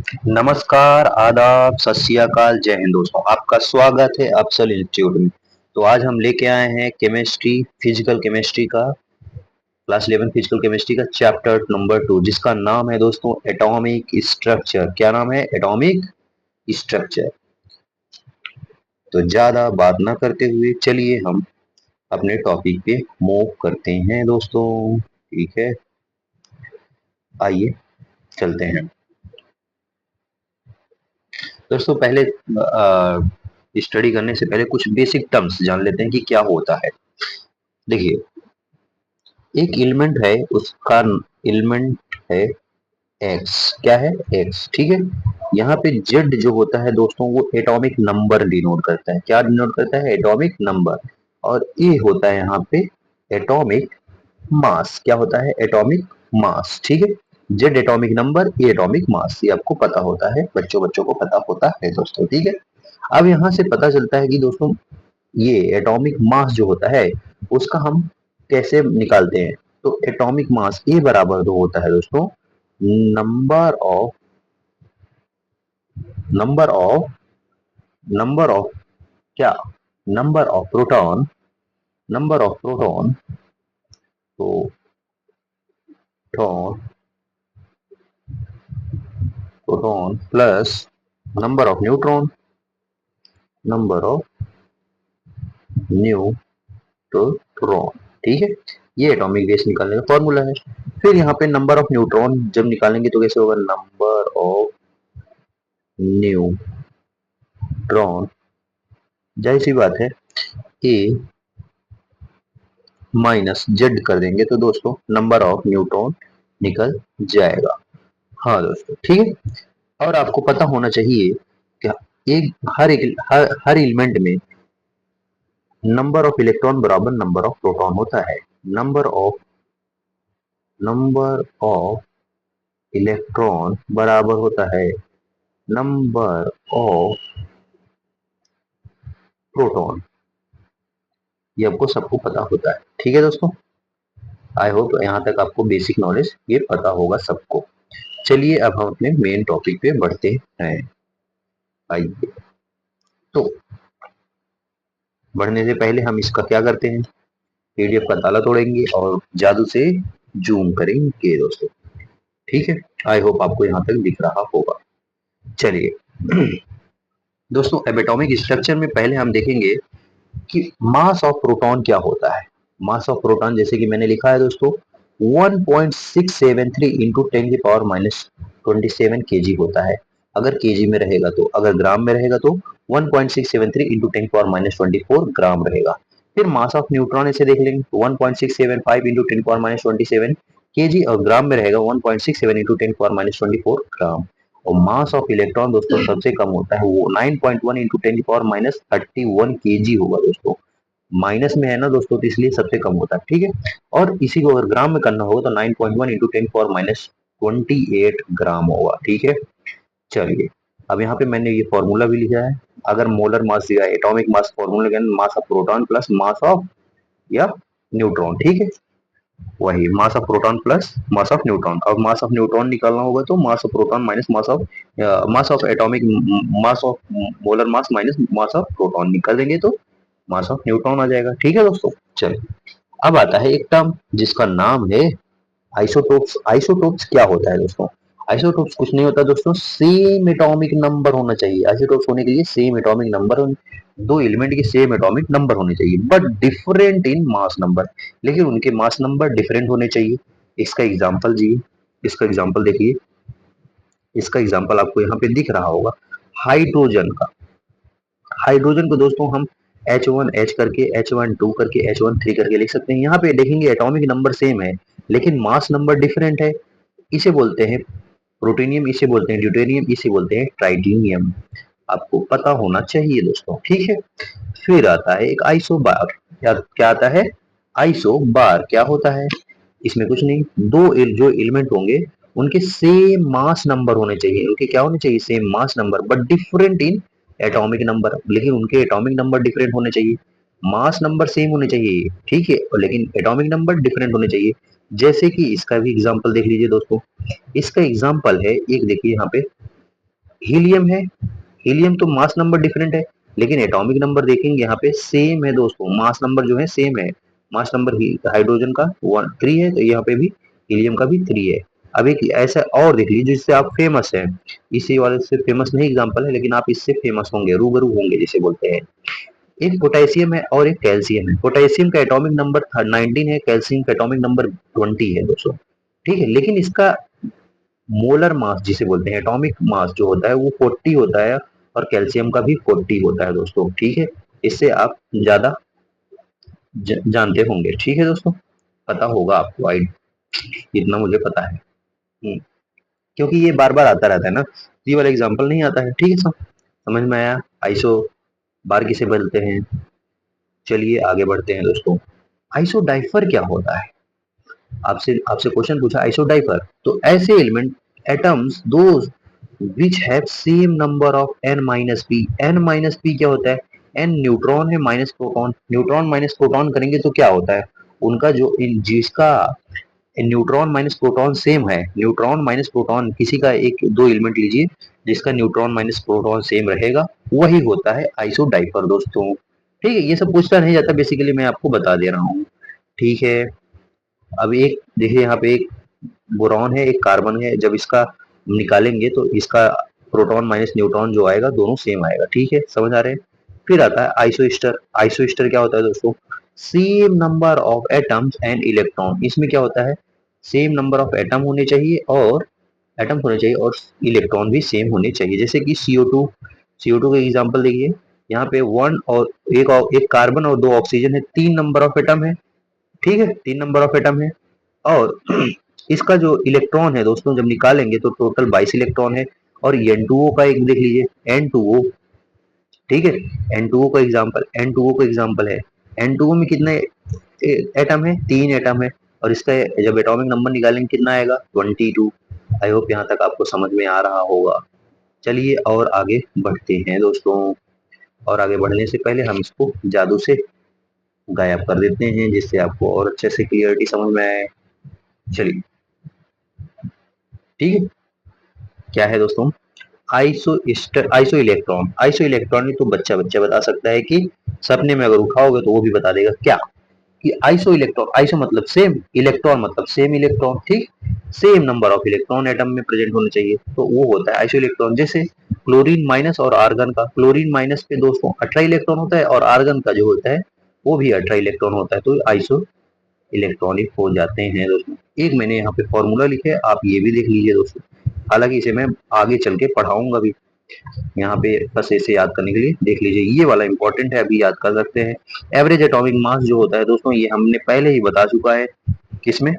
नमस्कार, आदाब, सत श्री अकाल, जय हिंद दोस्तों। आपका स्वागत है अफसल इंस्टीट्यूट में। तो आज हम लेके आए हैं केमिस्ट्री, फिजिकल केमिस्ट्री का क्लास 11 फिजिकल केमिस्ट्री का चैप्टर नंबर 2, जिसका नाम है दोस्तों एटॉमिक स्ट्रक्चर। क्या नाम है? Atomic structure. तो ज्यादा बात ना करते हुए चलिए हम अपने टॉपिक पे मूव करते हैं दोस्तों। ठीक है, आइए चलते हैं दोस्तों। पहले स्टडी करने से पहले कुछ बेसिक टर्म्स जान लेते हैं कि क्या होता है। देखिए, एक एलिमेंट है, उसका एलिमेंट है एक्स। क्या है? एक्स। ठीक है। यहाँ पे जेड जो होता है दोस्तों, वो एटॉमिक नंबर डिनोट करता है। क्या डिनोट करता है? Atomic number. और ए होता है यहाँ पे एटॉमिक मास। क्या होता है? Atomic mass. ठीक है। जेड एटॉमिक नंबर, ए एटॉमिक मास, ये आपको पता होता है, बच्चों बच्चों को पता होता है दोस्तों। ठीक है। अब यहाँ से पता चलता है कि दोस्तों ये एटॉमिक मास जो होता है उसका हम कैसे निकालते हैं। तो एटॉमिक मास ए बराबर जो होता है दोस्तों, number of number of number of क्या? Number of proton. Number of proton proton plus number of neutron. Number of neutron. ठीक है। ये एटॉमिक बेस निकालने का फॉर्मूला है। फिर यहाँ पे नंबर ऑफ न्यूट्रॉन जब निकालेंगे तो कैसे होगा? नंबर ऑफ न्यूट्रॉन, जाहिर सी बात है, ए माइनस जेड कर देंगे तो दोस्तों नंबर ऑफ न्यूट्रॉन निकल जाएगा। हाँ दोस्तों, ठीक है। और आपको पता होना चाहिए कि हर एलिमेंट में नंबर ऑफ इलेक्ट्रॉन बराबर नंबर ऑफ प्रोटॉन होता है। नंबर ऑफ इलेक्ट्रॉन बराबर होता है नंबर ऑफ प्रोटॉन। ये आपको सबको पता होता है। ठीक है दोस्तों, आई होप यहाँ तक आपको बेसिक नॉलेज ये पता होगा सबको। चलिए अब हम अपने मेन टॉपिक पे बढ़ते हैं। आइए, तो बढ़ने से पहले हम इसका क्या करते हैं? पीडीएफ का ताला तोड़ेंगे और जादू से जूम करेंगे दोस्तों। ठीक है। आई होप आपको यहाँ तक दिख रहा होगा। चलिए दोस्तों, अब एटॉमिक स्ट्रक्चर में पहले हम देखेंगे कि मास ऑफ प्रोटॉन क्या होता है। मास ऑफ प्रोटॉन जैसे कि मैंने लिखा है दोस्तों, 1.673 इंटू 10 की पावर -27 केजी होता है। अगर केजी में रहेगा तो, अगर ग्राम में रहेगा तो 1.673 इंटू 10 की पावर -24 ग्राम रहेगा। फिर मास ऑफ न्यूट्रॉन इसे देख लेंगे तो 1.675 इंटू 10 की पावर -27 केजी, और ग्राम में रहेगा 1.67 इंटू 10 की पावर -24 ग्राम। और मास ऑफ इलेक्ट्रॉन दोस्तों सबसे कम होता है, वो 9.1 इंटू 10 की पावर -31 केजी होगा दोस्तों। माइनस में है ना दोस्तों, तो इसलिए सबसे कम होता है। ठीक है। और इसी को अगर ग्राम में करना होगा तो 9.1 इंटू 10 की पावर -28 ग्राम होगा। ठीक है। चलिए, अब यहाँ पे मैंने ये फॉर्मूला भी लिखा है। अगर मोलर मास दिया है, एटॉमिक मास फॉर्मूला के mass of proton plus mass of या न्यूट्रॉन। ठीक है। वही mass of proton plus mass of neutron. अब मास ऑफ न्यूट्रॉन निकालना होगा तो mass of proton minus mass of atomic, mass of molar mass minus mass of proton निकाल देंगे तो मास ऑफ न्यूट्रॉन आ जाएगा। ठीक है दोस्तों। चलिए, अब आता है एक टर्म जिसका नाम है आइसोटोप्स। आइसोटोप्स क्या होता है दोस्तों? आइसोटोप्स कुछ नहीं होता दोस्तों, सेम एटॉमिक नंबर होना चाहिए। आइसोटोप्स होने के लिए सेम एटॉमिक नंबर, दो एलिमेंट के सेम एटॉमिक नंबर होने चाहिए, but different in mass number. लेकिन उनके मास नंबर डिफरेंट होने चाहिए। इसका एग्जांपल जी, इसका एग्जांपल देखिए। इसका एग्जांपल आपको यहाँ पे दिख रहा होगा, हाइड्रोजन का। हाइड्रोजन को दोस्तों हम H1H करके, H12 करके, H13 करके लिख सकते हैं। यहाँ पे देखेंगे एटॉमिक नंबर सेम है लेकिन मास नंबर डिफरेंट है। इसे बोलते हैं प्रोटीनियम, इसे बोलते हैं ड्यूटेरियम, इसे बोलते हैं ट्राइटिनियम। आपको पता होना चाहिए दोस्तों। ठीक है। फिर आता है एक आइसोबार। क्या क्या आता है? आइसोबार क्या होता है? इसमें कुछ नहीं, जो एलिमेंट होंगे उनके सेम मास नंबर होने चाहिए। उनके क्या होने चाहिए? Same mass number, but different in atomic number. लेकिन उनके एटॉमिक नंबर डिफरेंट होने चाहिए। मास नंबर सेम होने चाहिए, ठीक है, और लेकिन एटॉमिक नंबर डिफरेंट होने चाहिए। जैसे कि इसका भी एग्जांपल देख लीजिए दोस्तों। इसका एग्जांपल है, एक देखिए यहाँ पे, हीलियम है, हीलियम तो मास नंबर डिफरेंट है, लेकिन एटॉमिक नंबर देखेंगे यहाँ पे सेम है दोस्तों, मास नंबर जो है सेम है। मास नंबर हाइड्रोजन का 3 है, तो यहाँ पे भी हीलियम का भी 3 है। अब एक ऐसा और देख लीजिए जिससे आप फेमस हैं, इसी वाले से फेमस नहीं एग्जांपल है, लेकिन आप इससे फेमस होंगे, रूबरू होंगे जिसे बोलते हैं। एक पोटेशियम है और एक कैल्शियम है। पोटेशियम का एटॉमिक नंबर 19 है, कैल्शियम का एटॉमिक नंबर 20 है दोस्तों, ठीक है। लेकिन इसका मोलर मास जिसे बोलते हैं, एटॉमिक मास जो होता है वो 40 होता है, और कैल्शियम का भी 40 होता है दोस्तों, ठीक है। इससे आप ज्यादा जानते होंगे, ठीक है दोस्तों, पता होगा आपको, आई इतना मुझे पता है। क्योंकि ये बार बार आता रहता है ना, ये वाला एग्जाम्पल नहीं आता है, ठीक है सब समझ में आया। आइसो बार किसे बोलते हैं, चलिए आगे बढ़ते हैं दोस्तों। आइसो डाइफर क्या होता है, आपसे आपसे क्वेश्चन पूछा आइसो डाइफर, तो ऐसे element atoms those which have same number of n minus P. n minus P क्या होता है, n न्यूट्रॉन है minus proton, neutron minus proton करेंगे तो क्या होता है, उनका जो जिसका न्यूट्रॉन माइनस प्रोटॉन सेम है, न्यूट्रॉन माइनस प्रोटॉन किसी का एक दो एलिमेंट लीजिए जिसका न्यूट्रॉन माइनस प्रोटॉन सेम रहेगा, वही होता है आइसो डाइफर दोस्तों, ठीक है। ये सब पूछता नहीं जाता, बेसिकली मैं आपको बता दे रहा हूँ, ठीक है। अब एक देखिए यहाँ पे एक बोरॉन है, एक कार्बन है, जब इसका निकालेंगे तो इसका प्रोटॉन माइनस न्यूट्रॉन जो आएगा दोनों सेम आएगा, ठीक है, समझ आ रहे हैं। फिर आता है आइसोस्टर। आइसोस्टर क्या होता है दोस्तों, same number of atoms and electron. इसमें क्या होता है, सेम नंबर ऑफ एटम होने चाहिए और एटम्स होने चाहिए और इलेक्ट्रॉन भी सेम होने चाहिए। जैसे कि CO2, CO2 का एग्जांपल देखिए, यहाँ पे वन और एक कार्बन और दो ऑक्सीजन है, 3 नंबर ऑफ एटम है, ठीक है, 3 नंबर ऑफ एटम है। और इसका जो इलेक्ट्रॉन है दोस्तों जब निकालेंगे तो टोटल 22 इलेक्ट्रॉन है। और N2O का एक देख लीजिए, N2O, ठीक है, N2O का एग्जांपल, N2O का एग्जांपल है, N2O में कितने एटम है, 3 एटम है, और इसका जब एटॉमिक नंबर निकालेंगे कितना आएगा, 22। आई होप यहाँ तक आपको समझ में आ रहा होगा। चलिए और आगे बढ़ते हैं दोस्तों, और आगे बढ़ने से पहले हम इसको जादू से गायब कर देते हैं जिससे आपको और अच्छे से क्लियरिटी समझ में आए। चलिए, ठीक है, क्या है दोस्तों, आइसो इलेक्ट्रॉन। आइसो इलेक्ट्रॉन तो बच्चा बच्चा बता सकता है कि सपने में अगर उठाओगे तो वो भी बता देगा क्या, कि आइसो इलेक्ट्रॉन, आइसो मतलब सेम, इलेक्ट्रॉन मतलब सेम इलेक्ट्रॉन, ठीक, same number of electron atom में प्रेजेंट होने चाहिए, तो वो होता है आइसो इलेक्ट्रॉन। जैसे क्लोरीन माइनस और आर्गन का, क्लोरीन माइनस पे दोस्तों 18 इलेक्ट्रॉन होता है, और आर्गन का जो होता है वो भी 18 इलेक्ट्रॉन होता है, तो आइसो इलेक्ट्रॉनिक हो जाते हैं दोस्तों। एक मैंने यहाँ पे फॉर्मूला लिखे, आप ये भी देख लीजिए दोस्तों, हालांकि इसे मैं आगे चल के पढ़ाऊंगा भी, यहाँ पे बस इसे याद करने के लिए देख लीजिए, ये वाला इंपॉर्टेंट है, अभी याद कर सकते हैं। एवरेज एटॉमिक मास जो होता है दोस्तों, ये हमने पहले ही बता चुका है, किसमें,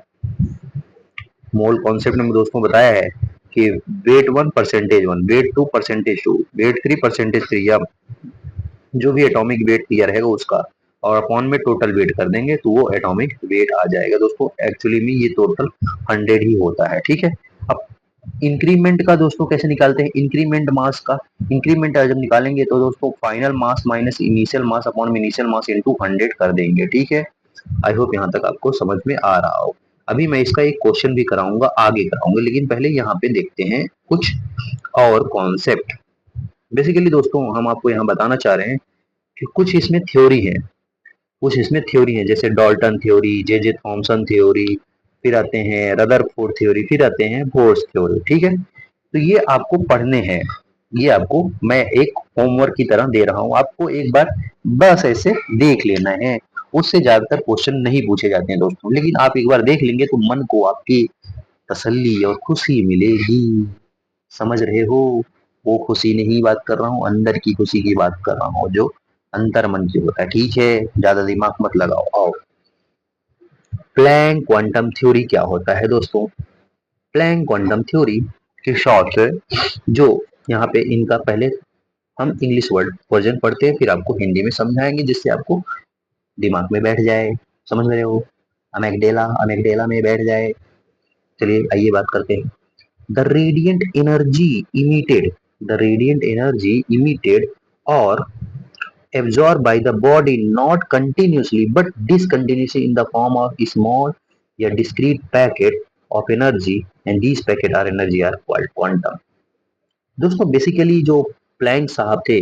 मोल कॉन्सेप्ट में दोस्तों बताया है कि weight 1 percentage 1, weight 2 percentage 2, weight 3 percentage 3, या जो भी एटॉमिक वेट दिया रहेगा उसका, और अपॉन में टोटल वेट कर देंगे तो वो एटॉमिक वेट आ जाएगा दोस्तों। एक्चुअली में ये टोटल 100 ही होता है, ठीक है। अब इंक्रीमेंट का दोस्तों कैसे निकालते हैं, इंक्रीमेंट मास का, इंक्रीमेंट जब निकालेंगे तो दोस्तों final mass minus initial mass upon initial mass into 100 कर देंगे, ठीक है। आई होप यहाँ तक आपको समझ में आ रहा हो। अभी मैं इसका एक क्वेश्चन भी कराऊंगा, आगे कराऊंगा, लेकिन पहले यहाँ पे देखते हैं कुछ और कॉन्सेप्ट। बेसिकली दोस्तों हम आपको यहाँ बताना चाह रहे हैं कि कुछ इसमें थ्योरी है, कुछ इसमें थ्योरी है, जैसे Dalton theory, J Thomson theory, फिर आते हैं रदरफोर्ड थ्योरी, फिर आते हैं बोर्स थ्योरी, ठीक है। तो ये आपको पढ़ने हैं, ये आपको मैं एक होमवर्क की तरह दे रहा हूँ, आपको एक बार बस ऐसे देख लेना है, उससे ज्यादातर क्वेश्चन नहीं पूछे जाते हैं दोस्तों, लेकिन आप एक बार देख लेंगे तो मन को आपकी तसल्ली और खुशी मिलेगी, समझ रहे हो। वो खुशी नहीं बात कर रहा हूँ, अंदर की खुशी की बात कर रहा हूँ, जो अंतर मन की होता है, ठीक है, ज्यादा दिमाग मत लगाओ। आओ, प्लैंक क्वांटम थ्योरी क्या होता है दोस्तों, प्लैंक क्वांटम थ्योरी की शॉर्ट है, जो यहाँ पे इनका पहले हम इंग्लिश वर्ड वर्जन पढ़ते हैं, फिर आपको हिंदी में समझाएंगे जिससे आपको दिमाग में बैठ जाए, समझ रहे हो, अमेगडेला अमेगडेला में बैठ जाए। चलिए आइए बात करते हैं। The radiant energy emitted, the radiant energy emitted और absorbed by the body not continuously but discontinuously in the form of small या discrete packet of energy, and these packet are energy are called quantum। दोस्तों basically जो Planck साहब थे,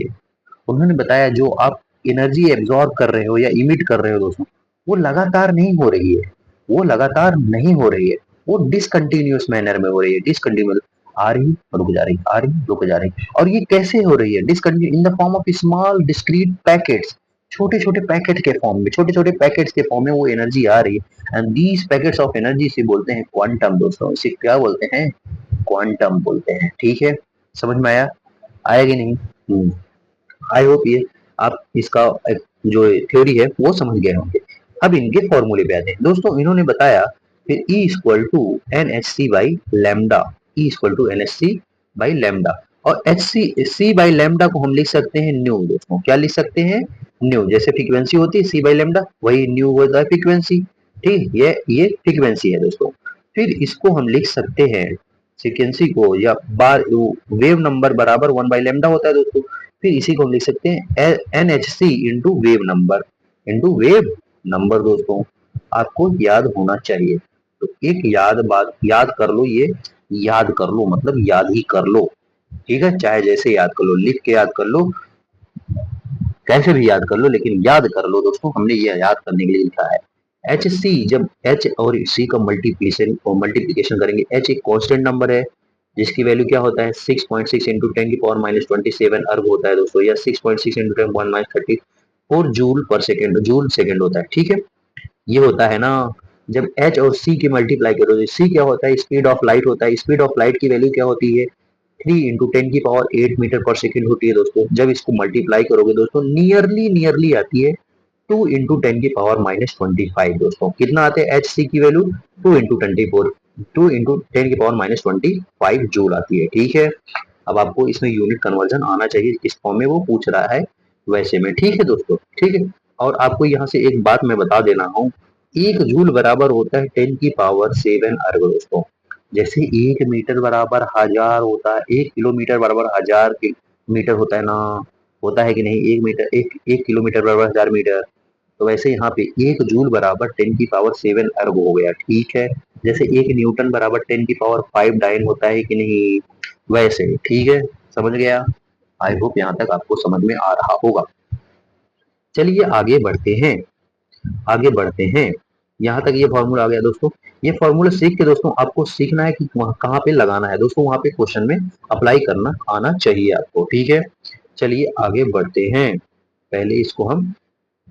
उन्होंने बताया जो आप एनर्जी एब्जॉर्ब कर रहे हो या इमिट कर रहे हो दोस्तों, वो लगातार नहीं हो रही है, वो लगातार नहीं हो रही है, वो डिसकंटिन्यूअस मैनर में हो रही है। डिसकंटिन्यूअस आ रही रुक जा रही, आ रही रुक जा रही। और ये कैसे हो रही है? Discontinue in the form of small discrete packets, छोटे छोटे पैकेट के फॉर्म में, छोटे छोटे पैकेट्स के फॉर्म में वो एनर्जी आ रही है। And these packets of energy से बोलते हैं क्वांटम दोस्तों। इसे क्या बोलते हैं? क्वांटम बोलते हैं। ठीक है, समझ में आया? आया कि नहीं? आई होप ये आप इसका एक जो थ्योरी है वो समझ गए होंगे। अब इनके फॉर्मूले पे आते हैं दोस्तों। इन्होंने बताया फिर E equal to n h c by lambda, E equal to n h c by lambda. और एच सी बाई लैम्डा को हम लिख सकते हैं न्यू दोस्तों। क्या लिख सकते हैं? न्यू। जैसे फ्रीक्वेंसी होती है सी बाई लैम्डा, वही न्यू होता है फ्रीक्वेंसी। ठीक, ये फ्रीक्वेंसी है दोस्तों। फिर इसको हम लिख सकते हैं फ्रीक्वेंसी को, या बार वेव नंबर बराबर वन बाई लैम्डा होता है दोस्तों। फिर इसी को हम लिख सकते हैं n h c into wave number, into wave number दोस्तों। आपको याद होना चाहिए। तो एक बात याद कर लो, ये याद कर लो मतलब याद ही कर लो। ठीक है, चाहे जैसे याद कर लो, लिख के याद कर लो, कैसे भी याद कर लो, लेकिन याद कर लो दोस्तों। हमने ये याद करने के लिए लिखा है। एच सी, जब एच और सी का मल्टीप्लीकेशन और मल्टीप्लीकेशन करेंगे, एच एक कांस्टेंट नंबर है जिसकी वैल्यू क्या होता है 6.6 इंटू 10 की पावर माइनस 27 अर्ग होता है दोस्तों, या 6.6 इंटू 10 पावर माइनस 34 जूल पर सेकेंड, जूल सेकेंड होता है। ठीक है, ये होता है ना। जब एच और सी की मल्टीप्लाई करो, सी क्या होता है? स्पीड ऑफ लाइट होता है। स्पीड ऑफ लाइट की वैल्यू क्या होती है? 3 इंटू 10 की पावर 8 मीटर पर सेकेंड होती है दोस्तों। जब इसको मल्टीप्लाई करोगे दोस्तों, नियरली नियरली आती है 2 इंटू 10 की पावर माइनस 25 दोस्तों। कितना आते हैं एच सी की वैल्यू? 2 इंटू 24, 2 इंटू 10 की पावर माइनस 25 जूल आती है। ठीक है, अब आपको इसमें यूनिट कन्वर्जन आना चाहिए, किस फॉर्म में वो पूछ रहा है वैसे में। ठीक है दोस्तों, ठीक है। और आपको यहाँ से एक बात मैं बता देना हूँ, 1 जूल बराबर होता है 10 की पावर 7 अर्ग दोस्तों। जैसे 1 मीटर बराबर 1000 होता है, 1 किलोमीटर बराबर 1000 मीटर होता है ना, होता है कि नहीं? 1 मीटर, एक किलोमीटर बराबर 1000 मीटर। तो वैसे यहाँ पे 1 जूल बराबर 10 की पावर 7 अर्ग हो गया। ठीक है, जैसे 1 न्यूटन बराबर 10 की पावर 5 डाइन होता है कि नहीं, वैसे। ठीक है, समझ गया? आई होप यहाँ तक आपको समझ में आ रहा होगा। चलिए आगे बढ़ते हैं, आगे बढ़ते हैं। यहाँ तक ये फॉर्मूला आ गया दोस्तों। ये फॉर्मूला सीख के दोस्तों आपको सीखना है कि कहाँ पे लगाना है दोस्तों, वहां पे क्वेश्चन में अप्लाई करना आना चाहिए आपको। ठीक है, चलिए आगे बढ़ते हैं। पहले इसको हम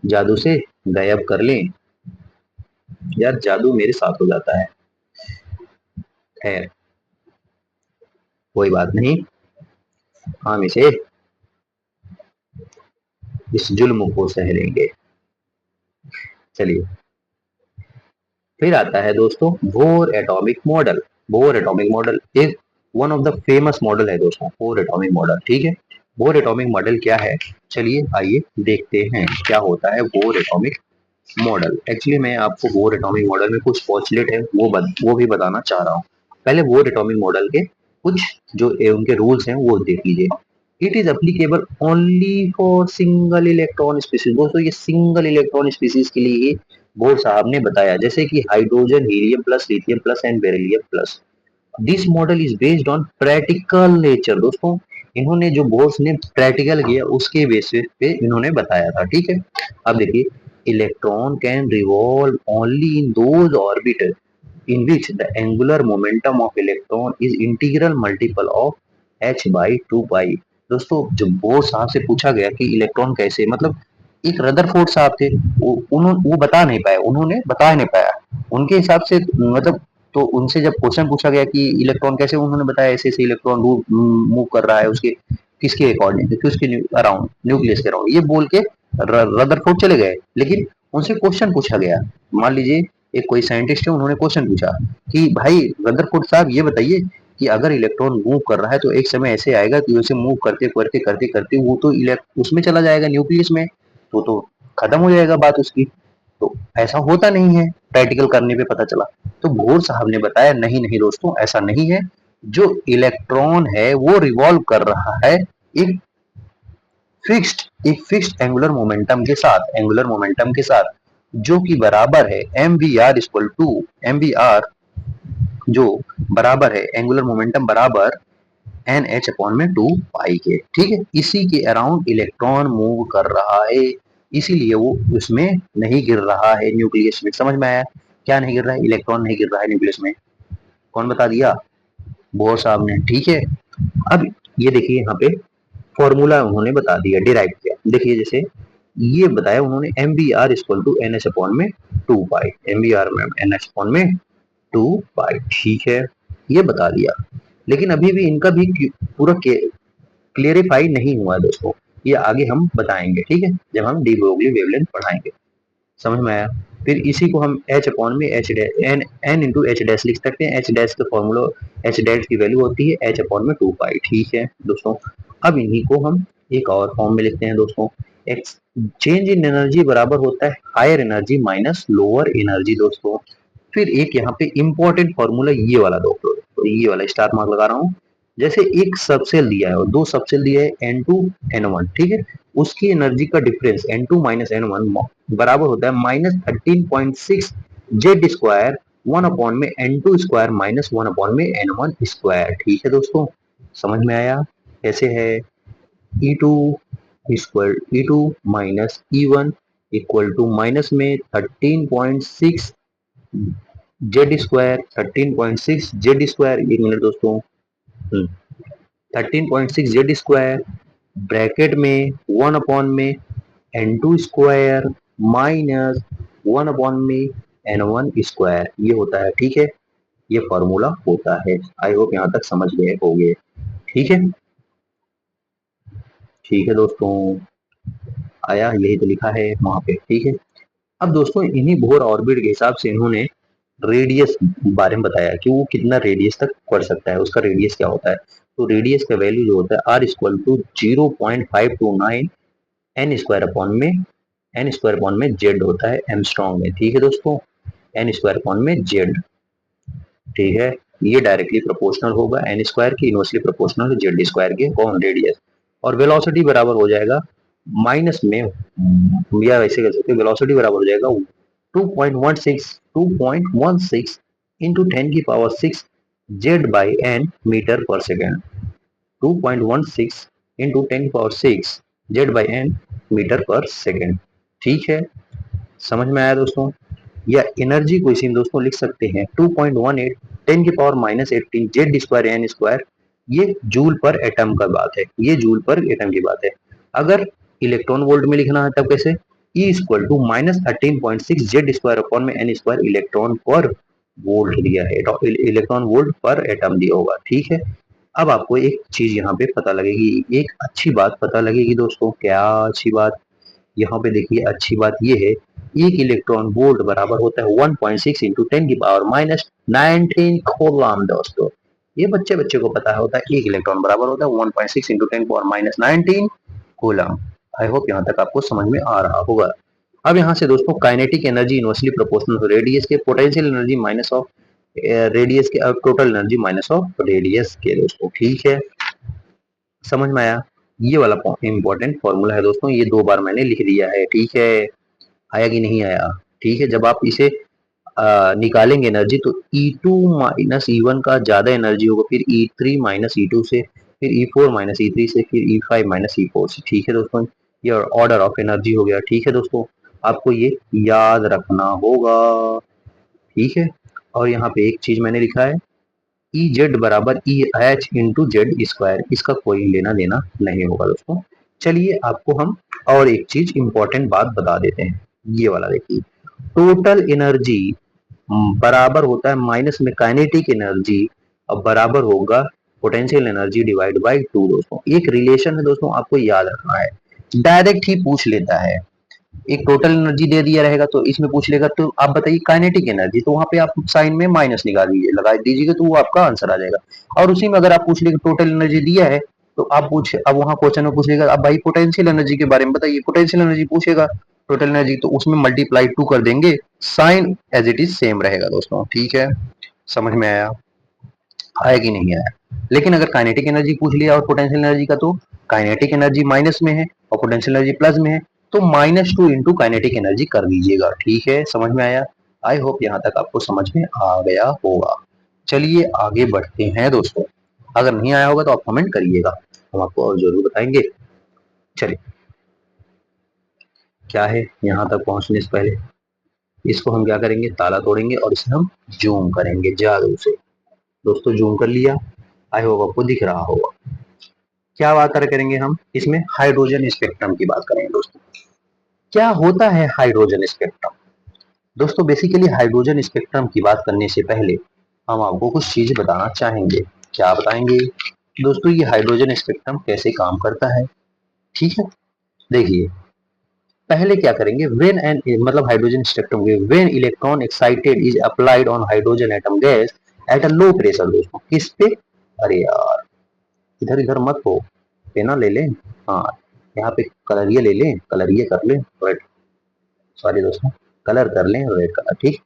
जादू से गायब कर लें। यार जादू मेरे साथ हो जाता है, खैर कोई बात नहीं, हम इसे, इस जुल्म को सह लेंगे। चलिए, फिर आता है दोस्तों Bohr atomic model. Bohr atomic model एक one of the famous model है दोस्तों, बोर एटॉमिक मॉडल। ठीक है, बोर एटॉमिक मॉडल क्या है? चलिए आइए देखते हैं क्या होता है बोर एटॉमिक मॉडल। एक्चुअली मैं आपको बोर एटॉमिक मॉडल में कुछ पॉस्टुलेट है वो भी बताना चाह रहा हूँ। पहले बोर एटॉमिक मॉडल के कुछ जो उनके रूल्स हैं वो देख लीजिए। It is applicable only for single electron species दोस्तों। ये सिंगल इलेक्ट्रॉन स्पीसीज के लिए ही बोर साहब ने बताया, जैसे कि hydrogen, helium plus, lithium plus and beryllium plus. This model is based on practical nature दोस्तों। इन्होंने जो बोर्स ने प्रैक्टिकल किया उसके बेसिस पे इन्होंने बताया था। ठीक है, अब देखिए, electron can revolve only in those orbital in which the angular momentum of electron is integral multiple of h by 2 pi। दोस्तों जब बोर साहब से पूछा गया कि इलेक्ट्रॉन कैसे, मतलब एक रदरफोर्ड साहब थे, वो बता नहीं पाए, उन्होंने बता नहीं पाया उनके हिसाब से, मतलब। तो उनसे जब क्वेश्चन पूछा गया कि इलेक्ट्रॉन कैसे, उन्होंने बताया ऐसे ऐसे इलेक्ट्रॉन मूव कर रहा है उसके, किसके अकॉर्डिंग, किसके अराउंड, न्यूक्लियस के अराउंड, ये बोल के रदरफोर्ड चले गए। लेकिन उनसे क्वेश्चन पूछा गया, मान लीजिए एक कोई साइंटिस्ट है, उन्होंने क्वेश्चन पूछा कि भाई रदरफोर्ड साहब ये बताइए कि अगर इलेक्ट्रॉन मूव कर रहा है तो एक समय ऐसे आएगा कि उसे मूव करते करते करते करते वो तो उसमें चला जाएगा न्यूक्लियस में, तो खत्म हो जाएगा बात उसकी। तो ऐसा होता नहीं है, प्रैक्टिकल करने पे पता चला। तो बोर साहब ने बताया नहीं नहीं दोस्तों, ऐसा नहीं है। जो इलेक्ट्रॉन है वो रिवॉल्व कर रहा है एक फिक्स्ड एंगुलर मोमेंटम के साथ, एंगुलर मोमेंटम के साथ, जो कि बराबर है m v r equal to m v r, जो बराबर है एंगुलर मोमेंटम बराबर NH अपॉन में 2 पाई के, ठीक है। इसी के अराउंड इलेक्ट्रॉन मूव कर रहा है, इसीलिए वो उसमें नहीं गिर रहा है न्यूक्लियस में। समझ में आया? क्या नहीं गिर रहा है? इलेक्ट्रॉन नहीं गिर रहा है न्यूक्लियस में। कौन बता दिया? बोर साहब ने, ठीक है। अब ये देखिए यहाँ पे फॉर्मूला उन्होंने बता दिया, डिराइव किया। देखिए जैसे ये बताया उन्होंने m v r equal to n h upon में 2 पाई, एम बी आर में एन एच अपॉन में 2 पाई, ठीक है, ये बता दिया। लेकिन अभी भी इनका भी पूरा क्लियरिफाई नहीं हुआ है दोस्तों, ये आगे हम बताएंगे, ठीक है, जब हम डी ब्रोगली वेवलेंथ पढ़ाएंगे। समझ में आया? फिर इसी को हम एच अपॉन में h n n into h dash लिख सकते हैं। एच डैश का फॉर्मूला, एच डैश की वैल्यू होती है एच अपॉन में 2 पाई, ठीक है दोस्तों। अब इन्हीं को हम एक और फॉर्म में लिखते हैं दोस्तों। एक्स चेंज इन एनर्जी बराबर होता है higher energy minus lower energy दोस्तों। फिर एक यहाँ पे इंपॉर्टेंट फॉर्मूला ये वाला दोस्तों, तो ये वाला स्टार मार्क लगा रहा हूँ। जैसे एक सबसेल दिया है और दो सबसेल दिया है N2 N1, ठीक है, उसकी एनर्जी का डिफरेंस N2 माइनस N1 बराबर होता है -13.6 जेड स्क्वायर 1 अपॉन में N2 स्क्वायर माइनस 1 अपॉन में N1 स्क्वायर, ठीक है दोस्तों। समझ में आया? कैसे है? E2 square E2 minus E1 equal to minus में 13.6 जेड स्क्वायर, 13.6 जेड स्क्वायर, एक मिनट दोस्तों, 13.6 जेड स्क्वायर ब्रैकेट में 1 अपॉन में N2 स्क्वायर माइनस 1 अपॉन में N1 स्क्वायर, ये होता है, ठीक है, ये फॉर्मूला होता है। आई होप यहाँ तक समझ गए होंगे, ठीक है। ठीक है दोस्तों, आया, यही तो लिखा है वहां पे, ठीक है। अब दोस्तों इन्हीं बोर ऑर्बिट के हिसाब से इन्होंने रेडियस बारे में बताया कि वो कितना रेडियस तक बढ़ सकता है, उसका रेडियस क्या होता है। तो रेडियस का वैल्यू जो होता है are equal to 0.529 n square upon में जेड होता है एमस्ट्रॉन्ग में, ठीक है दोस्तों, एन स्क्वायर अपॉन में जेड, ठीक है। ये डायरेक्टली प्रोपोर्शनल होगा एन स्क्वायर की, इनवर्सली प्रोपोर्शनल है जेड स्क्वायर के कौन रेडियस। और वेलोसिटी बराबर हो जाएगा माइनस में, या वैसे कर सकते हैं, वेलोसिटी बराबर हो जाएगा 2.16 इंटू 10 की power 6 Z by n metre per second, 2.16 into 10 की power 6 Z by n metre per second, ठीक है। समझ में आया दोस्तों? या एनर्जी को इसी में दोस्तों लिख सकते हैं 2.18 10 की power minus 18 Z square N square, ये जूल पर एटम का बात है, ये जूल पर एटम की बात है। अगर इलेक्ट्रॉन वोल्ट में लिखना है तब कैसे, E equal to minus 13.6 Z square upon में N square electron per volt दिया है, इलेक्ट्रॉन वोल्ट पर एटम दिया होगा, ठीक है। अब आपको एक चीज यहाँ पे पता लगेगी, एक अच्छी बात पता लगेगी दोस्तों। क्या अच्छी बात? यहाँ पे देखिए, अच्छी बात ये है, एक इलेक्ट्रॉन वोल्ट बराबर होता है 1.6 इंटू 10 की पावर माइनस 19 कूलम दोस्तों। ये बच्चे बच्चे को पता होता है, एक इलेक्ट्रॉन बराबर होता है 1.6 into 10 power minus 19 coulomb. I hope यहाँ तक आपको समझ में आ रहा होगा। अब यहाँ से दोस्तों kinetic energy inversely proportional to radius के, potential energy minus of radius के, अब total energy minus of radius के दोस्तों, ठीक है। समझ में आया? ये वाला इंपॉर्टेंट फॉर्मूला है दोस्तों, ये 2 बार मैंने लिख दिया है, ठीक है। आया कि नहीं आया? ठीक है, जब आप इसे निकालेंगे एनर्जी तो E2 माइनस E1 का ज्यादा एनर्जी होगा, फिर E3 माइनस E2 से, फिर E4 माइनस E3 से, फिर E5 माइनस E4 से, ठीक है दोस्तों। ये ऑर्डर ऑफ एनर्जी हो गया, ठीक है दोस्तों, आपको ये याद रखना होगा, ठीक है। और यहाँ पे एक चीज मैंने लिखा है, ई जेड बराबर E H into Z square, इसका कोई लेना देना नहीं होगा दोस्तों। चलिए आपको हम और एक चीज इंपॉर्टेंट बात बता देते हैं, ये वाला देखिए, टोटल एनर्जी बराबर होता है माइनस में काइनेटिक एनर्जी और बराबर होगा पोटेंशियल एनर्जी डिवाइड बाई 2 दोस्तों। एक रिलेशन है दोस्तों, आपको याद रखना है, डायरेक्ट ही पूछ लेता है। एक टोटल एनर्जी दे दिया रहेगा तो इसमें पूछ लेगा तो आप बताइए काइनेटिक एनर्जी, तो वहां पे आप साइन में माइनस निकाल दीजिए, लगा दीजिएगा तो वो आपका आंसर आ जाएगा। और उसी में अगर आप पूछ लेगा टोटल एनर्जी दिया है तो आप पूछ, अब वहां क्वेश्चन में पूछेगा अब भाई पोटेंशियल एनर्जी के बारे में बताइए, पोटेंशियल एनर्जी पूछेगा टोटल एनर्जी, तो उसमें मल्टीप्लाई 2 कर देंगे, sign as it is same रहेगा दोस्तों, ठीक है। समझ में आया? आया कि नहीं आया? लेकिन अगर काइनेटिक एनर्जी पूछ लिया और पोटेंशियल एनर्जी का, तो काइनेटिक एनर्जी माइनस में है और पोटेंशियल एनर्जी प्लस में है, तो -2 इंटू काइनेटिक एनर्जी कर दीजिएगा, ठीक है। समझ में आया? आई होप यहाँ तक आपको समझ में आ गया होगा। चलिए आगे बढ़ते हैं दोस्तों। अगर नहीं आया होगा तो आप कमेंट करिएगा, हम आपको और जरूर बताएंगे। चलिए, क्या है यहाँ तक पहुंचने से पहले इसको हम क्या करेंगे, ताला तोड़ेंगे और इसे हम जूम करेंगे जादू से। दोस्तों जूम कर लिया, आई होप आपको दिख रहा होगा। क्या बात करेंगे हम इसमें, हाइड्रोजन स्पेक्ट्रम की बात करेंगे दोस्तों। क्या होता है हाइड्रोजन स्पेक्ट्रम? दोस्तों बेसिकली हाइड्रोजन स्पेक्ट्रम की बात करने से पहले हम आपको कुछ चीज बताना चाहेंगे। क्या बताएंगे दोस्तों, ये हाइड्रोजन स्पेक्ट्रम कैसे काम करता है। ठीक है, देखिए पहले क्या करेंगे, व्हेन एन मतलब हाइड्रोजन स्पेक्ट्रम के when electron excited is applied on hydrogen atom gas at a low pressure. दोस्तों किस पे, अरे यार इधर इधर मत हो, पेना ले लें, हाँ यहाँ पे कलरिए ले लें, कलरिए कर लें रेड, सॉरी दोस्तों कलर कर लें रेड कलर। ठीक,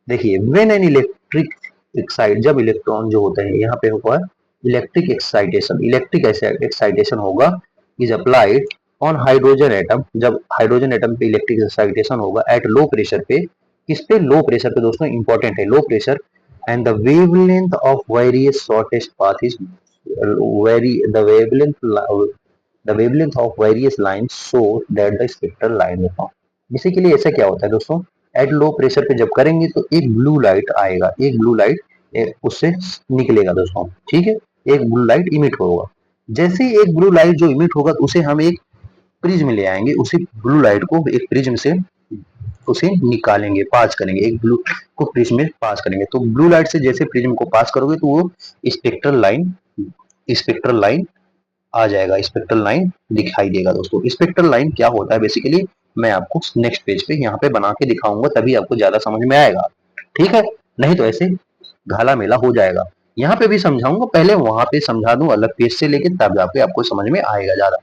देखिए व्हेन एन इलेक्ट्रिक एक्साइट, जब इलेक्ट्रॉन जो होते हैं यहाँ पे होगा इलेक्ट्रिक एक्साइटेशन, इलेक्ट्रिक एक्साइटेशन होगा is applied on hydrogen atom, जब हाइड्रोजन एटम पे इलेक्ट्रिक एक्साइटेशन होगा एट लो प्रेशर पे, किस पे, लो प्रेशर पे दोस्तों, इंपॉर्टेंट है low pressure, and the wavelength of various shortest path is very the wavelength of various lines so that the spectral line is form. Basically ऐसा क्या होता है दोस्तों, एट लो प्रेशर पे जब करेंगे तो एक ब्लू लाइट आएगा, एक ब्लू लाइट उससे निकलेगा दोस्तों। ठीक है, एक ब्लू लाइट इमिट होगा, जैसे ही एक ब्लू लाइट जो इमिट होगा उसे हम एक प्रिज्म ले आएंगे, उसी ब्लू लाइट को एक प्रिज्म से उसे निकालेंगे, पास करेंगे, एक ब्लू को प्रिज्म में पास करेंगे, तो ब्लू लाइट से जैसे प्रिज्म को पास करोगे तो वो स्पेक्ट्रल लाइन आ जाएगा, स्पेक्ट्रल लाइन दिखाई देगा। दोस्तों स्पेक्ट्रल लाइन क्या होता है बेसिकली, मैं आपको नेक्स्ट पेज पे यहाँ पे बना के दिखाऊंगा, तभी आपको ज्यादा समझ में आएगा। ठीक है, नहीं तो ऐसे घाला मेला हो जाएगा। यहाँ पे भी समझाऊंगा, पहले वहां पे समझा दूं अलग पेज से लेके, तब जाके आपको समझ में आएगा ज्यादा।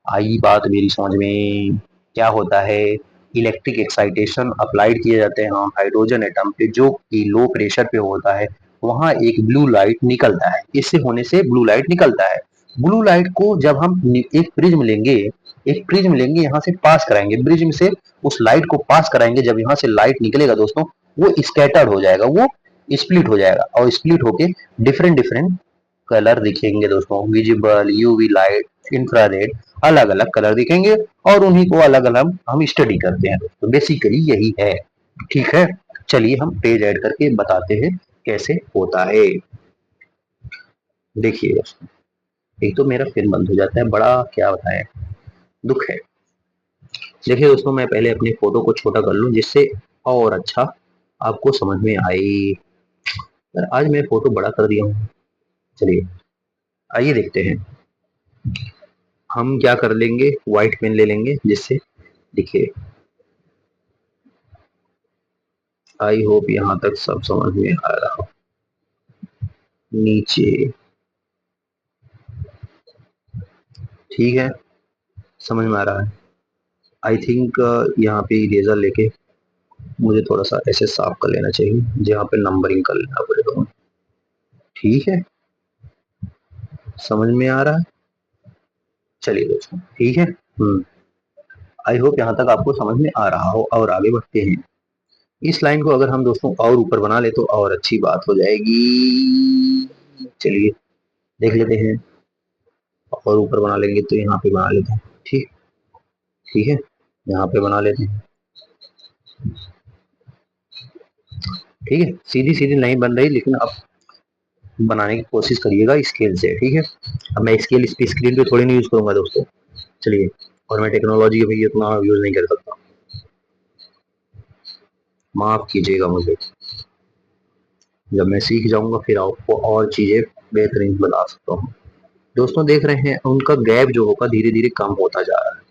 आई बात मेरी समझ में, क्या होता है, इलेक्ट्रिक एक्साइटेशन अप्लाइड किए जाते हैं हम हाइड्रोजन एटम पे जो कि लो प्रेशर पे होता है, वहां एक ब्लू लाइट निकलता है, इससे होने से ब्लू लाइट निकलता है। ब्लू लाइट को जब हम एक प्रिज्म लेंगे, एक प्रिज्म लेंगे यहाँ से पास कराएंगे, प्रिज्म से उस लाइट को पास कराएंगे, जब यहाँ से लाइट निकलेगा दोस्तों वो स्कैटर्ड हो जाएगा, वो स्प्लिट हो जाएगा, और स्प्लिट होके डिफरेंट डिफरेंट कलर दिखेंगे दोस्तों, विजिबल, यूवी लाइट, इंफ्रारेड, अलग अलग कलर दिखेंगे, और उन्हीं को अलग अलग हम स्टडी करते हैं दोस्तों, बेसिकली यही है। ठीक है, चलिए हम पेज ऐड करके बताते हैं कैसे होता है। देखिए दोस्तों, एक तो मेरा फिर बंद हो जाता है, बड़ा क्या बताएं दुख है। देखिए दोस्तों, मैं पहले अपनी फोटो को छोटा कर लूं जिससे और अच्छा आपको समझ में आए। आज मैं फोटो बड़ा कर दिया हूँ, चलिए आइए देखते हैं। हम क्या कर लेंगे, व्हाइट पेन ले लेंगे जिससे दिखे। आई होप यहाँ तक सब समझ में आ रहा हो। नीचे, ठीक है, समझ में आ रहा है। आई थिंक यहाँ पे इरेजर लेके मुझे थोड़ा सा ऐसे साफ कर लेना चाहिए, जहाँ पे नंबरिंग कर लेना पड़ेगा। ठीक है, समझ में आ रहा है, चलिए दोस्तों ठीक है। आई होप यहाँ तक आपको समझ में आ रहा हो, और आगे बढ़ते हैं। इस लाइन को अगर हम दोस्तों और ऊपर बना ले तो और अच्छी बात हो जाएगी। चलिए देख लेते हैं, और ऊपर बना लेंगे तो यहाँ पे बना लेते हैं। ठीक, ठीक है, यहाँ पे बना लेते हैं। ठीक है, सीधी सीधी नहीं बन रही, लेकिन अब बनाने की कोशिश करिएगा स्केल से। ठीक है, अब मैं स्केल इस स्क्रीन पे थोड़ी नहीं यूज करूंगा दोस्तों, चलिए, और मैं टेक्नोलॉजी का भी उतना यूज नहीं कर सकता, माफ कीजिएगा मुझे। जब मैं सीख जाऊंगा फिर आपको और चीजें बेहतरीन बता सकता हूँ। दोस्तों देख रहे हैं उनका गैप जो होगा धीरे धीरे कम होता जा रहा है,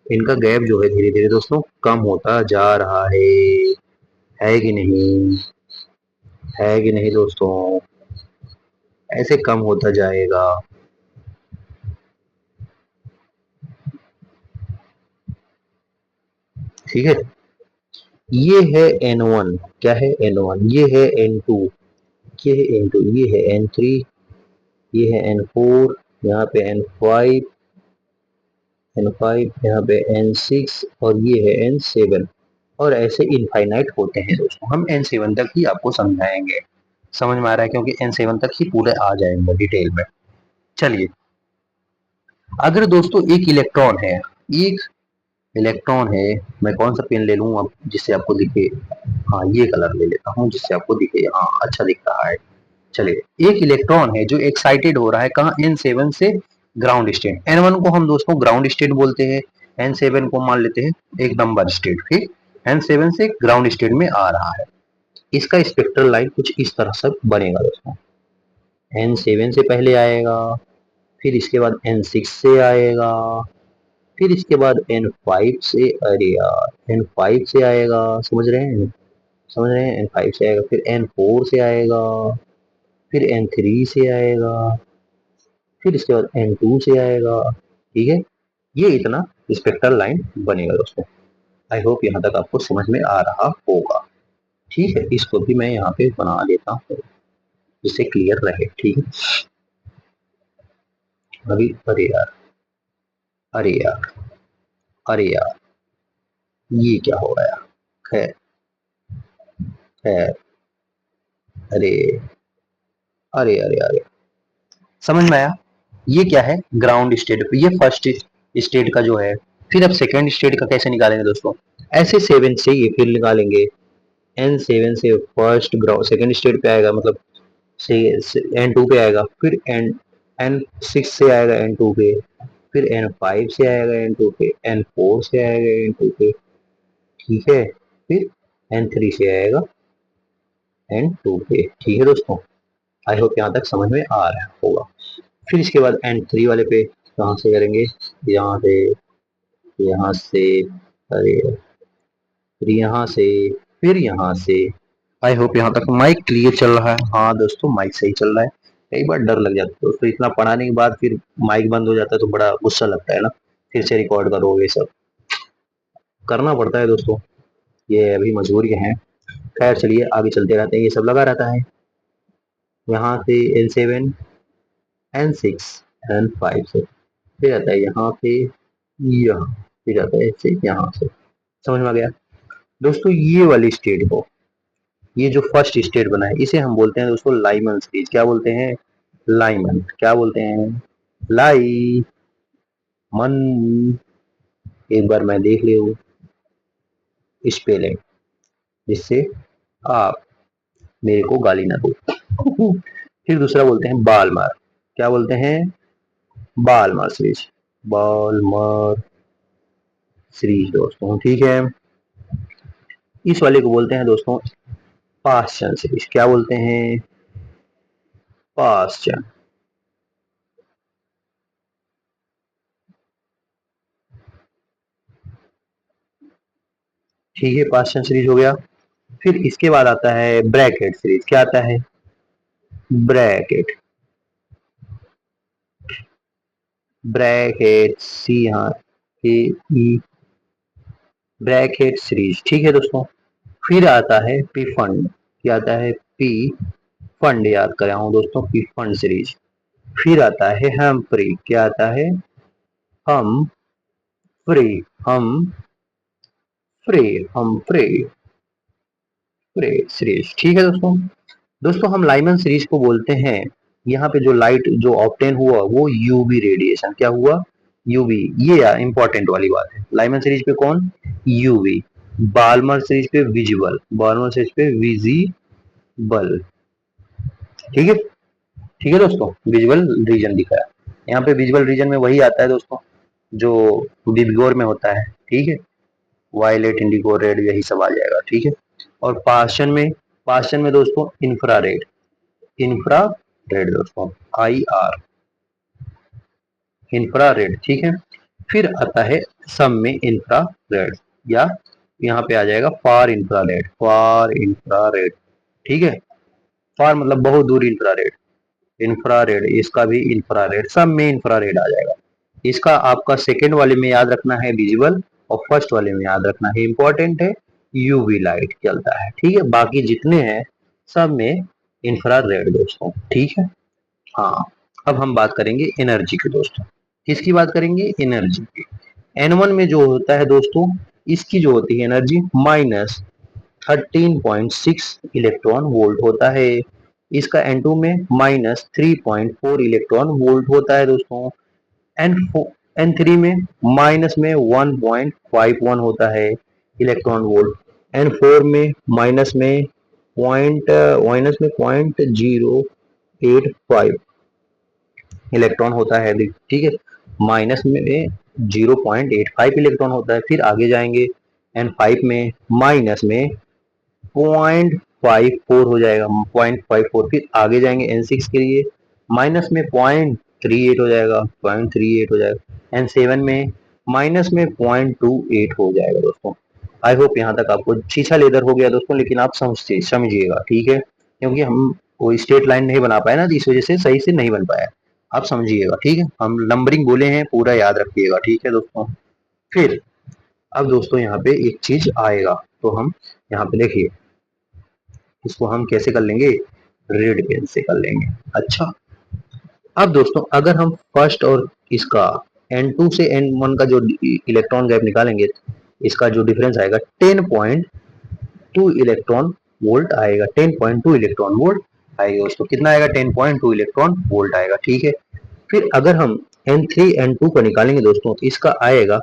इनका गैप जो है धीरे धीरे दोस्तों कम होता जा रहा है कि नहीं, है कि नहीं दोस्तों, ऐसे कम होता जाएगा। ठीक है, ये है N1, क्या है N1, ये है N2, ये है N2, ये है N3, ये है N4, यहाँ पे N5, N5, यहाँ पे N6, और ये है N7, और ऐसे इनफाइनाइट होते हैं दोस्तों। हम N7 तक ही आपको समझाएंगे, समझ में आ रहा है, क्योंकि N7 तक ही पूरे आ जाएंगे डिटेल में। चलिए, अगर दोस्तों एक इलेक्ट्रॉन है, एक इलेक्ट्रॉन है, मैं कौन सा पेन ले लूं अब जिससे आपको दिखे, हाँ ये कलर ले लेता हूँ जिससे आपको दिखे, हाँ अच्छा दिख रहा है। चलिए, एक इलेक्ट्रॉन है जो एक्साइटेड हो रहा है कहाँ, N7 से ग्राउंड स्टेट। N1 को हम दोस्तों ग्राउंड स्टेट बोलते हैं, N7 को मान लेते हैं एक नंबर स्टेट, ठीक। N7 से ग्राउंड स्टेट में आ रहा है। इसका स्पेक्ट्रल लाइन कुछ इस तरह से बनेगा दोस्तों। N7 से पहले आएगा, फिर इसके बाद N6 से आएगा, फिर इसके बाद N5 से, अरे यार N5 से आएगा, समझ रहे हैं, समझ रहे हैं, N5 से आएगा, फिर N4 से आएगा, फिर N3 से आएगा, फिर इसके बाद N2 से आएगा, ठीक है। ये इतना स्पेक्ट्रल लाइन बनेगा दोस्तों। आई होप यहाँ तक आपको समझ में आ रहा होगा, ठीक है। इसको भी मैं यहाँ पे बना देता हूँ जिससे क्लियर रहे, ठीक है। अभी अरे यार, अरे यार, अरे यार, ये क्या हो गया, खैर खैर, अरे अरे अरे अरे, समझ में आया। ये क्या है, ग्राउंड स्टेट, ये फर्स्ट स्टेट का जो है। फिर अब सेकेंड स्टेट का कैसे निकालेंगे दोस्तों, ऐसे 7 से ये फिर निकालेंगे। N7 से फर्स्ट ग्राउंड सेकेंड स्टेट पे आएगा, मतलब से N2 पे आएगा, फिर N6 से आएगा N2 पे, फिर N5 से आएगा N2 पे, N4 से आएगा N2 पे, ठीक है। फिर N3 से आएगा N2 पे, ठीक है दोस्तों। आई होप यहाँ तक समझ में आ रहा होगा। फिर इसके बाद N3 वाले पे कहाँ से करेंगे, यहाँ से, यहाँ से, अरे फिर यहाँ से, फिर यहाँ से। आई होप यहाँ तक माइक क्लियर चल रहा है। हाँ दोस्तों, माइक सही चल रहा है। कई बार डर लग जाता है दोस्तों, इतना पढ़ाने के बाद फिर माइक बंद हो जाता है तो बड़ा गुस्सा लगता है ना, फिर से रिकॉर्ड करो, ये सब करना पड़ता है दोस्तों, ये अभी मजबूरी है। खैर चलिए आगे चलते रहते हैं, ये सब लगा रहता है। यहाँ से N7, N6, N5 से फिर आता है यहाँ पे, यहाँ फिर आता है ऐसे यहाँ से। समझ में आ गया दोस्तों। ये वाली स्टेट को, ये जो फर्स्ट स्टेट बना है इसे हम बोलते हैं दोस्तों लाइमन सीरीज। क्या बोलते हैं, लाइमन, क्या बोलते हैं, लाई मन। एक बार मैं देख लियो स्पेलिंग, जिससे आप मेरे को गाली ना दो। फिर दूसरा बोलते हैं बालमार। क्या बोलते हैं, बालमार सीरीज, बालमार सीरीज दोस्तों, ठीक है। इस वाले को बोलते हैं दोस्तों पास्चन सीरीज। क्या बोलते हैं, पास्चन, ठीक है, पास्चन सीरीज हो गया। फिर इसके बाद आता है ब्रैकेट सीरीज। क्या आता है, ब्रैकेट, ब्रैकेट सी, यहाँ के ई, ब्रैकेट सीरीज, ठीक है दोस्तों। फिर आता है पी फंड। क्या आता है, पी फंड, याद कर रहा हूँ दोस्तों, पी फंड सीरीज। फिर आता है हम फ्री। क्या आता है, हम फ्री, हम फ्री, हम फ्री, फ्री सीरीज, ठीक है दोस्तों। दोस्तों हम लाइमन सीरीज को बोलते हैं, यहाँ पे जो लाइट जो ऑब्टेन हुआ वो यूवी रेडिएशन। क्या हुआ, यूवी, ये इंपॉर्टेंट वाली बात है। लाइमन सीरीज पे कौन, यूवी। बाल्मर सीरीज पे विजुअल, बाल्मर सीरीज पे विजिबल, ठीक है, ठीक है दोस्तों। विजुअल रीजन दिखाया, यहाँ पे विजुअल रीजन में वही आता है दोस्तों जो डिब्योर में होता है, ठीक है। वायलेट, इंडिगो, रेड, यही सब आ जाएगा, ठीक है। और पास्चन में दोस्तों इंफ्रारेड, इंफ्रारेड दोस्तों, आई आर, इंफ्रारेड, ठीक है। फिर आता है सम में इंफ्रारेड, या यहाँ पे आ जाएगा फार इंफ्रारेड, फार इंफ्रारेड, ठीक है। फार मतलब बहुत दूर इंफ्रारेड, इंफ्रारेड, इसका भी इंफ्रारेड, सब में इंफ्रारेड आ जाएगा। इसका आपका सेकेंड वाले में याद रखना है विजुअल, और फर्स्ट वाले में याद रखना है, इंपॉर्टेंट है, यूवी लाइट चलता है, ठीक है। बाकी जितने हैं सब में इंफ्रारेड दोस्तों, ठीक है। हाँ, अब हम बात करेंगे एनर्जी की दोस्तों। किसकी बात करेंगे, एनर्जी की। N1 में जो होता है दोस्तों, इसकी जो होती है एनर्जी -13.6 इलेक्ट्रॉन वोल्ट होता है। इसका N2 में -3.4 इलेक्ट्रॉन वोल्ट होता है दोस्तों। N3 में माइनस में 1.51 होता है इलेक्ट्रॉन वोल्ट। N4 में माइनस में 0.85 इलेक्ट्रॉन होता है, ठीक है। माइनस में 0.85 इलेक्ट्रॉन होता है। फिर आगे जाएंगे N5 में माइनस में 0.54 हो जाएगा, 0.54। फिर आगे जाएंगे N6 के लिए माइनस में 0.38 हो जाएगा, 0.38 हो जाएगा। N7 में माइनस में 0.28 हो जाएगा दोस्तों। आई होप यहाँ तक आपको शीशा लेदर हो गया दोस्तों, लेकिन आप समझिएगा, ठीक है, क्योंकि हम कोई स्ट्रेट लाइन नहीं बना पाए ना, तो इस वजह से सही से नहीं बन पाया। आप समझिएगा, ठीक है। हम नंबरिंग बोले हैं, पूरा याद रखिएगा, ठीक है दोस्तों। फिर अब दोस्तों यहाँ पे एक चीज आएगा, तो हम यहाँ पे देखिए, इसको हम कैसे कर लेंगे, रेड पेन से कर लेंगे। अच्छा, अब दोस्तों अगर हम फर्स्ट और इसका N2 से N1 का जो इलेक्ट्रॉन गैप निकालेंगे, इसका जो डिफरेंस आएगा 10.2 इलेक्ट्रॉन वोल्ट आएगा। 10.2 इलेक्ट्रॉन वोल्ट आएगा दोस्तों। कितना आएगा, 10.2 इलेक्ट्रॉन वोल्ट आएगा, ठीक है। फिर अगर हम N3 N2 को निकालेंगे दोस्तों, तो इसका आएगा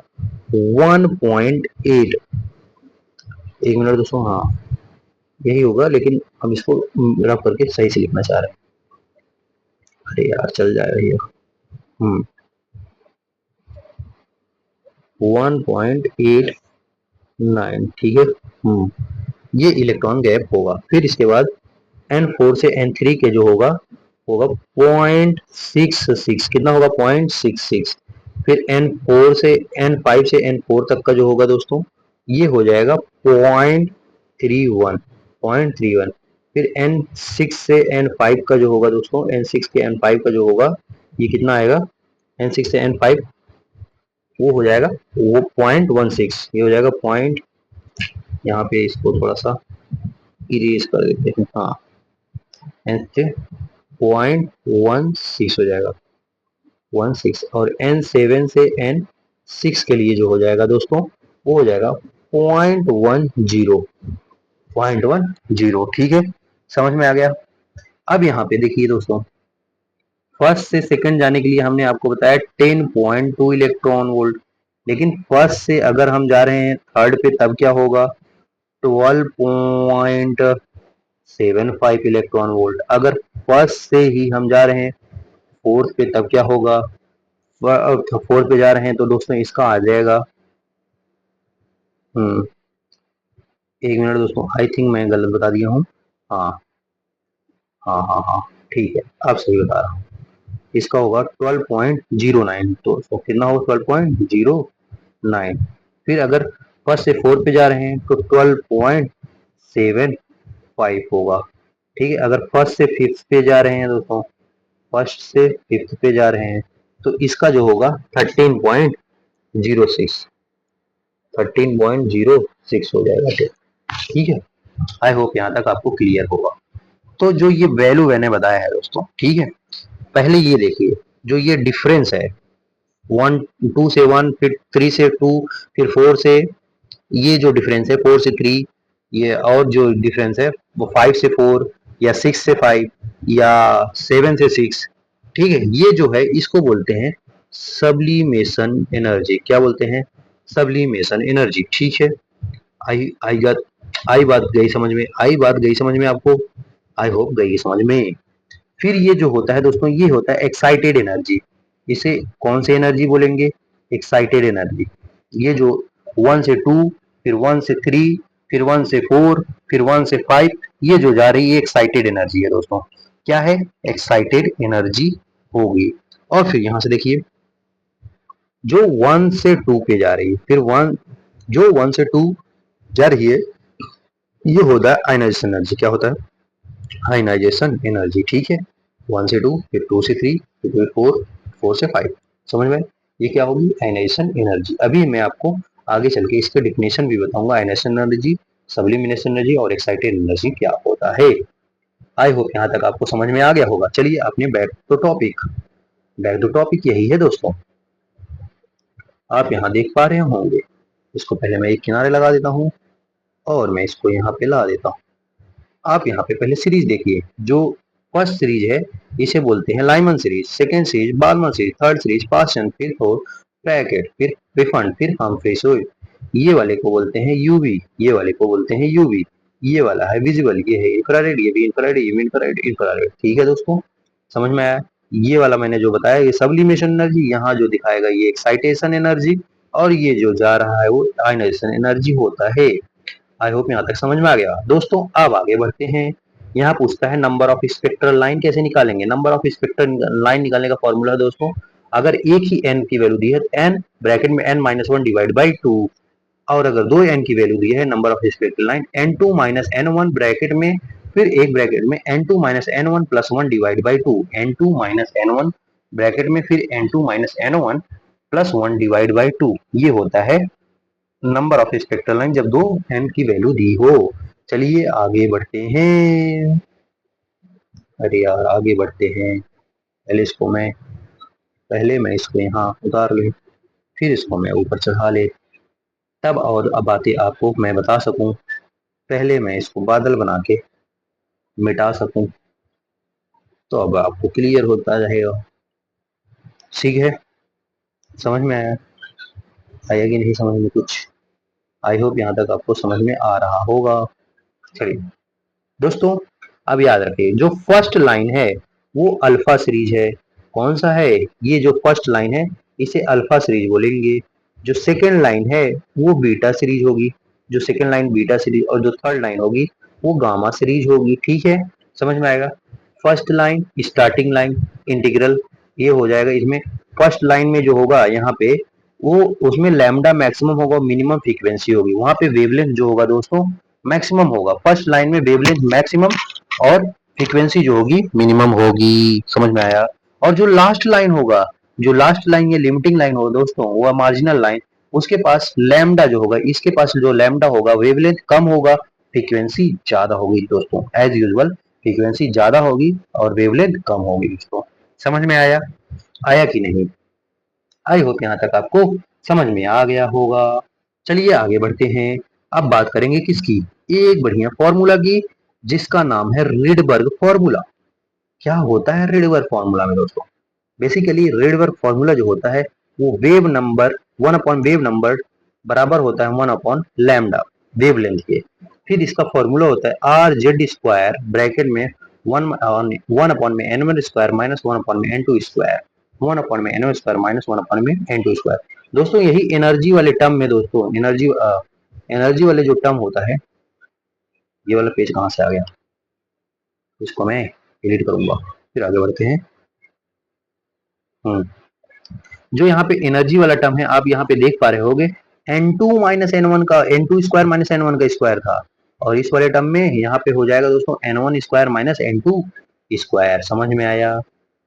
1.8। एक मिनट दोस्तों, हाँ यही होगा, लेकिन हम इसको रफ करके सही से लिखना चाह रहे हैं। अरे यार चल जाएगा ये। 1.89, ठीक है। ये इलेक्ट्रॉन गैप होगा। फिर इसके बाद N4 से N3 के जो होगा होगा 0.66। कितना होगा, 0.66। फिर N5 से N4 तक का जो होगा दोस्तों, ये हो जाएगा 0.31, 0.31। फिर N6 से N5 का जो होगा दोस्तों, N6 के N5 का जो होगा, ये कितना आएगा, N6 से N5 वो हो जाएगा वो 0.16। ये हो जाएगा पॉइंट, यहाँ पे इसको थोड़ा सा इरेज कर देते हैं, हाँ, N से 0.16 हो जाएगा, 16। और N7 से N6 के लिए जो हो जाएगा दोस्तों, वो हो जाएगा 0.10, 0.10, ठीक है। समझ में आ गया। अब यहाँ पे देखिए दोस्तों, फर्स्ट से सेकंड जाने के लिए हमने आपको बताया 10.2 इलेक्ट्रॉन वोल्ट, लेकिन फर्स्ट से अगर हम जा रहे हैं थर्ड पे, तब क्या होगा, 12.75 इलेक्ट्रॉन वोल्ट। अगर फर्स्ट से ही हम जा रहे हैं फोर्थ पे, तब क्या होगा, फोर्थ पे जा रहे हैं तो दोस्तों इसका आ जाएगा, एक मिनट दोस्तों, आई थिंक मैं गलत बता दिया हूँ। हाँ हाँ हाँ हाँ, ठीक है, अब सही बता रहा हूँ। इसका होगा 12.09, तो कितना होगा, 12.09। फिर अगर फर्स्ट से फोर्थ पे जा रहे हैं तो 12.75 होगा, ठीक है। अगर फर्स्ट से फिफ्थ पे जा रहे हैं दोस्तों, फर्स्ट से फिफ्थ पे जा रहे हैं, तो इसका जो होगा 13.06, 13.06 हो जाएगा, ठीक है। आई होप यहाँ तक आपको क्लियर होगा। तो जो ये वैल्यू मैंने बताया है दोस्तों, ठीक है, पहले ये देखिए, जो ये डिफरेंस है 2 से 1, फिर 3 से 2, फिर 4 से, ये जो डिफरेंस है 4 से 3, ये और जो डिफरेंस है वो 5 से 4 या 6 से 5 या 7 से 6, ठीक है। ये जो है इसको बोलते हैं सब्लिमेशन एनर्जी। क्या बोलते हैं, सब्लिमेशन एनर्जी, ठीक है। आई आई बात आई बात गई समझ में, आई बात गई समझ में आपको, आई होप गई समझ में। फिर ये जो होता है दोस्तों, ये होता है एक्साइटेड एनर्जी। इसे कौन सी एनर्जी बोलेंगे, एक्साइटेड एनर्जी। ये जो 1 से 2, फिर 1 से 3, फिर 1 से 4, फिर 1 से 5, ये जो जा रही है एक्साइटेड एनर्जी है दोस्तों। क्या है, एक्साइटेड एनर्जी होगी। और फिर यहां से देखिए, जो 1 से 2 पे जा रही है, फिर जो 1 से 2 जा रही है, ये होता है आयनाइजेशन एनर्जी। क्या होता है, आयनाइजेशन एनर्जी, ठीक है। 1 से 2, फिर 2 से 3, फिर 4, 4 से 5, समझ में। ये क्या होगी, आयनाइजेशन एनर्जी। अभी मैं आपको आगे चल के इसके डिफिनेशन भी बताऊंगा, आयनाइजेशन एनर्जी, सब्लिमिनेशन एनर्जी और एक्साइटेड एनर्जी क्या होता है। आई होप यहाँ तक आपको समझ में आ गया होगा। चलिए अपने back to topic, back to topic यही है दोस्तों, आप यहाँ देख पा रहे होंगे। इसको पहले मैं एक किनारे लगा देता हूँ और मैं इसको यहाँ पे ला देता हूँ। आप यहाँ पे पहले सीरीज देखिए, जो फर्स्ट सीरीज है इसे बोलते हैं Lyman series, second series Barmer series, third series Paschen, फिर ब्रैकेट, फिर रिफंड, फिर हम्फ्री सोइड। ये वाले को बोलते हैं यूवी, ये वाले को बोलते हैं यूवी। ये वाला है विजिबल, ये है इंफ्रारेड, ये भी इंफ्रारेड, ये भी इंफ्रारेड, इंफ्रारेड। ठीक है दोस्तों, समझ में आया। ये वाला मैंने जो बताया ये सब्लिमेशन एनर्जी, यहाँ जो दिखाएगा ये एक्साइटेशन एनर्जी, और ये जो जा रहा है वो आयनाइजेशन एनर्जी होता है। आई होप यहाँ तक समझ में आ गया दोस्तों। अब आगे बढ़ते हैं। यहाँ पूछता है नंबर ऑफ स्पेक्ट्रल लाइन कैसे निकालेंगे। नंबर ऑफ स्पेक्ट्रल लाइन निकालने का फॉर्मूला है दोस्तों, अगर एक ही एन की वैल्यू दी है तो एन ब्रैकेट में N minus one divide by two, और अगर दो एन की वैल्यू दी है number of spectral line N two minus N one bracket में, फिर एक ब्रैकेट में N two minus N one plus one divide by two, N two minus N one bracket में फिर N two minus N one plus one divide by two. ये होता है number of spectral line जब दो N की value दी हो। चलिए आगे बढ़ते हैं। अरे यार आगे बढ़ते हैं, पहले मैं इसको यहाँ उतार ले, फिर इसको मैं ऊपर चढ़ा ले, तब और अब बातें आपको मैं बता सकूं। पहले मैं इसको बादल बना के मिटा सकूं, तो अब आपको क्लियर होता रहेगा। ठीक है, समझ में आया, आया कि नहीं समझ में कुछ। आई होप यहाँ तक आपको समझ में आ रहा होगा। चलिए दोस्तों, अब याद रखिए जो फर्स्ट लाइन है वो अल्फा सीरीज है। कौन सा है, ये जो फर्स्ट लाइन है इसे अल्फा सीरीज बोलेंगे। जो सेकेंड लाइन है वो बीटा सीरीज होगी, जो सेकेंड लाइन बीटा सीरीज, और जो थर्ड लाइन होगी वो गामा सीरीज होगी। ठीक है, समझ में आएगा। First line starting line integral, ये हो जाएगा इसमें। फर्स्ट लाइन में जो होगा यहाँ पे वो उसमें लैम्डा मैक्सिमम होगा, मिनिमम फ्रीक्वेंसी होगी, वहां पे वेवलेंथ जो होगा दोस्तों मैक्सिमम होगा। फर्स्ट लाइन में वेवलेंथ मैक्सिमम और फ्रीक्वेंसी जो होगी मिनिमम होगी। समझ में आया। और जो लास्ट लाइन होगा, जो लास्ट लाइन ये लिमिटिंग लाइन होगा दोस्तों, वो मार्जिनल लाइन, उसके पास लैम्डा जो होगा, इसके पास जो लैम्डा होगा वेवलेंथ कम होगा, फ्रीक्वेंसी ज्यादा होगी दोस्तों। एज यूजुअल फ्रीक्वेंसी ज्यादा होगी और वेवलेंथ कम होगी दोस्तों। समझ में आया, आया कि नहीं। आई होप यहाँ तक आपको समझ में आ गया होगा। चलिए आगे बढ़ते हैं। अब बात करेंगे किसकी, एक बढ़िया फॉर्मूला की, जिसका नाम है रिडबर्ग फॉर्मूला। क्या होता है रिडबर्ग फॉर्मूला में दोस्तों, बेसिकली रिडबर्ग फॉर्मूला जो होता है वो wave number, one upon wave number बराबर होता है वन अपॉन लैम्डा वेवलेंथ के। फिर इसका फॉर्मूला होता है आर जेड स्क्वायर ब्रैकेट में वन अपॉन में N one square minus one upon में N two square, one upon में N one square minus one upon में एन टू स्क्वायर। दोस्तों यही एनर्जी वाले टर्म में दोस्तों, एनर्जी वाले जो टर्म होता है, ये वाला पेज कहाँ से आ गया, इसको मैं डिलीट करूंगा। फिर आगे बढ़ते हैं। जो यहाँ पे एनर्जी वाला टर्म है आप यहाँ पे देख पा रहे होगे, N two minus N one का, N two square minus N one का स्क्वायर था, और इस वाले टर्म में यहाँ पे हो जाएगा दोस्तों N one square minus N two square. समझ में आया,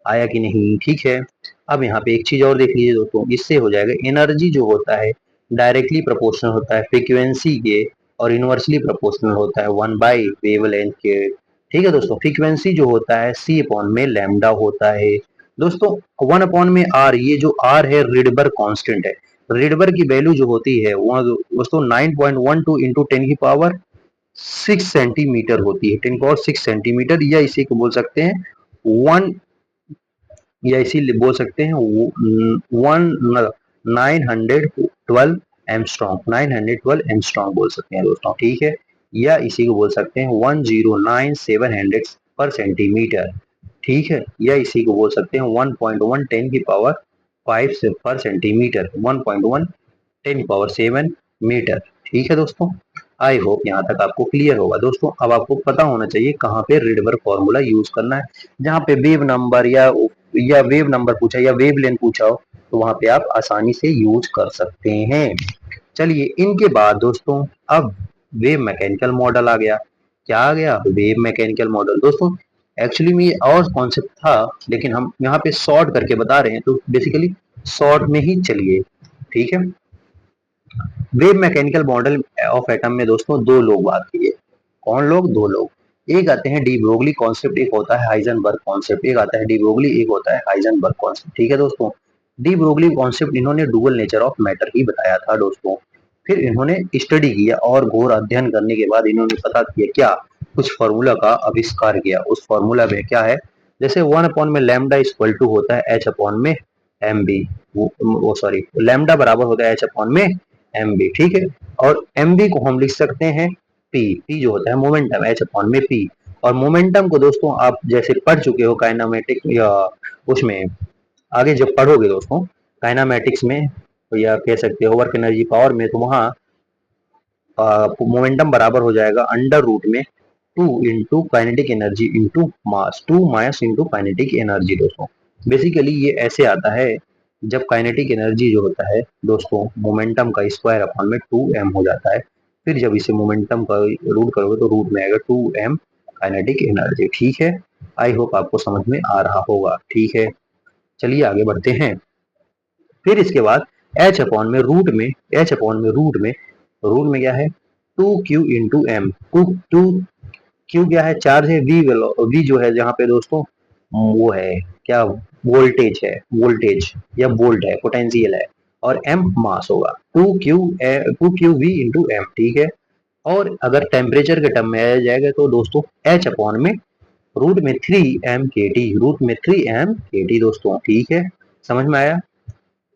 आया कि नहीं। ठीक है, अब यहाँ पे एक चीज और देख लीजिए दोस्तों, इससे हो जाएगा एनर्जी जो होता है डायरेक्टली प्रोपोर्शनल होता है फ्रीक्वेंसी के, और इनवर्सली प्रोपोर्शनल होता है वन बाई वेवलेंथ के। ठीक है दोस्तों, फ्रीक्वेंसी जो होता है सी अपॉन में लैम्डा होता है दोस्तों, वन अपॉन में आर, ये जो आर है रिडबर्ग कांस्टेंट है। रिडबर्ग की वैल्यू जो होती है वो दोस्तों 9.12 इंटू टेन की पावर 6 सेंटीमीटर होती है, 10 पावर 6 सेंटीमीटर, या इसी को बोल सकते हैं वन, या इसी बोल सकते हैं वन 912 एमस्ट्रॉन्ग, 912 एमस्ट्रॉन्ग बोल सकते हैं दोस्तों। ठीक है, या इसी को बोल सकते हैं 109700 पर सेंटीमीटर। ठीक है, या इसी को बोल सकते हैं 1.1 की पावर 5 से पर सेंटीमीटर, 1.1 10 पावर 7 मीटर। ठीक है दोस्तों, आई होप यहाँ तक आपको क्लियर होगा दोस्तों। अब आपको पता होना चाहिए कहाँ पे रिडबर्ग फॉर्मूला यूज करना है। जहाँ पे वेव नंबर या वेव नंबर पूछा या वेव लेंथ पूछा हो तो वहां पे आप आसानी से यूज कर सकते हैं। चलिए इनके बाद दोस्तों अब वेव मैकेनिकल मॉडल आ गया। क्या आ गया, वेव मैकेनिकल मॉडल दोस्तों। एक्चुअली में ये और कॉन्सेप्ट था, लेकिन हम यहाँ पे शॉर्ट करके बता रहे हैं, तो बेसिकली शॉर्ट में ही चलिए। ठीक है, wave mechanical model of atom में दोस्तों दो लोग बात किए। कौन लोग, दो लोग। एक आते हैं डी ब्रोगली कॉन्सेप्ट, एक होता है हाइजेनबर्ग कॉन्सेप्ट। एक आता है डी ब्रोगली, एक होता है हाइजेनबर्ग कॉन्सेप्ट। ठीक है दोस्तों, डी ब्रोगली कॉन्सेप्ट इन्होंने डुअल नेचर ऑफ मैटर ही बताया था दोस्तों। फिर इन्होंने स्टडी किया और घोर अध्ययन करने के बाद इन्होंने पता किया क्या, कुछ फॉर्मूला का आविष्कार किया। उस फॉर्मूला में क्या है, जैसे 1 में लैम्डा इक्वल टू होता है एच अपॉन में एम बी, वो सॉरी लैम्डा बराबर होता है एच अपॉन में एम बी, ठीक है। और एम बी को हम लिख सकते हैं पी, पी जो होता है मोमेंटम, एच अपॉन में पी। और मोमेंटम को दोस्तों आप जैसे पढ़ चुके हो काइनामेटिक या उसमें, आगे जब पढ़ोगे दोस्तों काइनामेटिक्स में या कह सकते हो वर्क एनर्जी पावर में, तो वहाँ मोमेंटम बराबर हो जाएगा अंडर रूट में 2 kinetic energy into mass, 2 mass into kinetic energy दोस्तों। बेसिकली ये ऐसे आता है, जब काइनेटिक एनर्जी जो होता है दोस्तों मोमेंटम का स्क्वायर अपॉन में 2m हो जाता है, फिर जब इसे मोमेंटम का रूट करोगे तो रूट में आएगा 2m काइनेटिक एनर्जी, ठीक है। आई होप आपको समझ में आ रहा होगा, ठीक है। चलिए आगे बढ़ते हैं। फिर इसके बाद एच अपॉन में रूट में, एच अपॉन में रूट में क्या है 2q into M, to Q क्या है चार्ज है, वी जो है जहाँ पे दोस्तों वो है क्या वोल्टेज है, वोल्टेज या वोल्ट है, पोटेंशियल है, और एम मास होगा 2q वी इंटू एम, ठीक है। और अगर टेम्परेचर के टर्म में आया जाएगा तो दोस्तों एच अपॉन में रूट में 3m के टी, रूट में 3m के टी दोस्तों, ठीक है। समझ में आया।